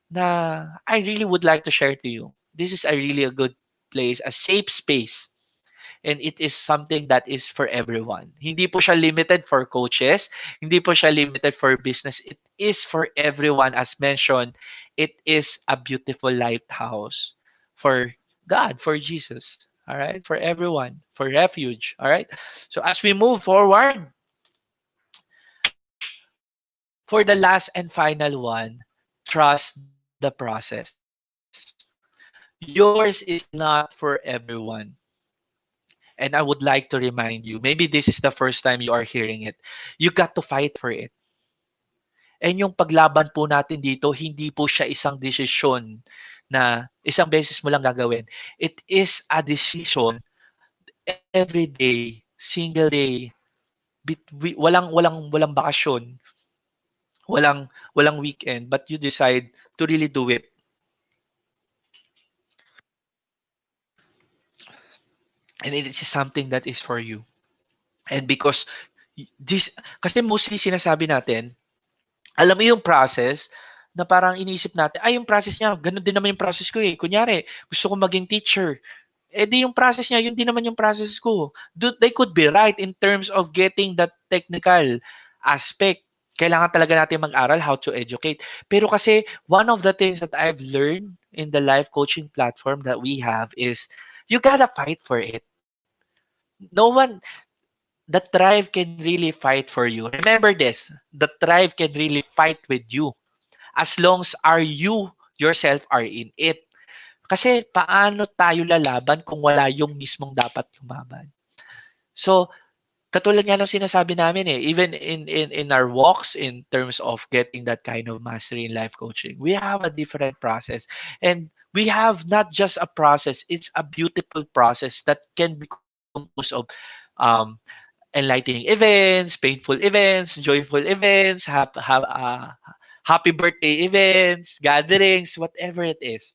na I really would like to share to you. This is a really a good place, a safe space, and it is something that is for everyone. Hindi po siya limited for coaches, hindi po siya limited for business. It is for everyone. As mentioned, it is a beautiful lighthouse for God, for Jesus. All right, for everyone, for refuge. All right. So as we move forward, for the last and final one, trust the process. Yours is not for everyone. And I would like to remind you, maybe this is the first time you are hearing it, you got to fight for it. And yung paglaban po natin dito, hindi po siya isang desisyon na isang beses mo lang gagawin. It is a decision every day, single day, walang bakasyon, walang weekend, but you decide to really do it. And it is something that is for you. And because this, kasi mostly sinasabi natin, alam mo yung process na parang iniisip natin, ay yung process niya, ganun din naman yung process ko eh. Kunyari, gusto ko maging teacher. Eh di yung process niya, yun din naman yung process ko. They could be right in terms of getting that technical aspect. Kailangan talaga natin mag-aral how to educate. Pero kasi one of the things that I've learned in the life coaching platform that we have is you gotta fight for it. No one, the tribe can really fight for you. Remember this, the tribe can really fight with you as long as are you yourself are in it. Kasi paano tayo lalaban kung wala yung mismong dapat lumaban? So, katulad nga ng sinasabi namin eh, even in our walks in terms of getting that kind of mastery in life coaching, we have a different process. And we have not just a process, it's a beautiful process that can be composed of um, enlightening events, painful events, joyful events, happy birthday events, gatherings, whatever it is.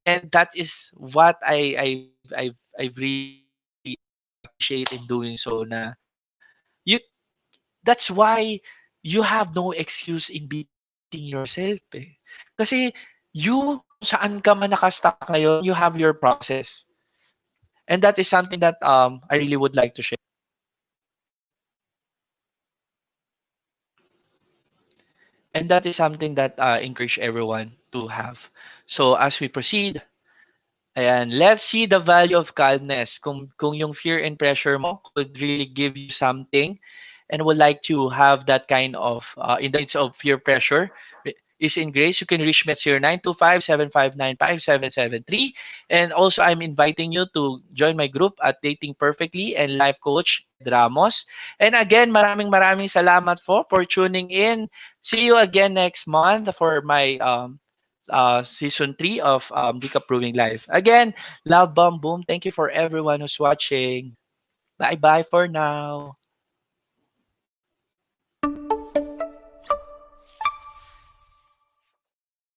And that is what I've really appreciate in doing so na you that's why you have no excuse in beating yourself eh. Kasi you kung saan ka man nakastuck ngayon, you have your process. And that is something that I really would like to share. And that is something that encourage everyone to have. So as we proceed, ayan, let's see the value of calmness. Kung yung fear and pressure mo could really give you something and would like to have that kind of, in the midst of fear pressure, is in grace, you can reach me at 0925-759-5773. And also, I'm inviting you to join my group at Dating Perfectly and Life Coach Ed Ramos. And again, maraming salamat for tuning in. See you again next month for my season 3 of Decap Brewing Live. Again, love bomb boom. Thank you for everyone who's watching. Bye bye for now.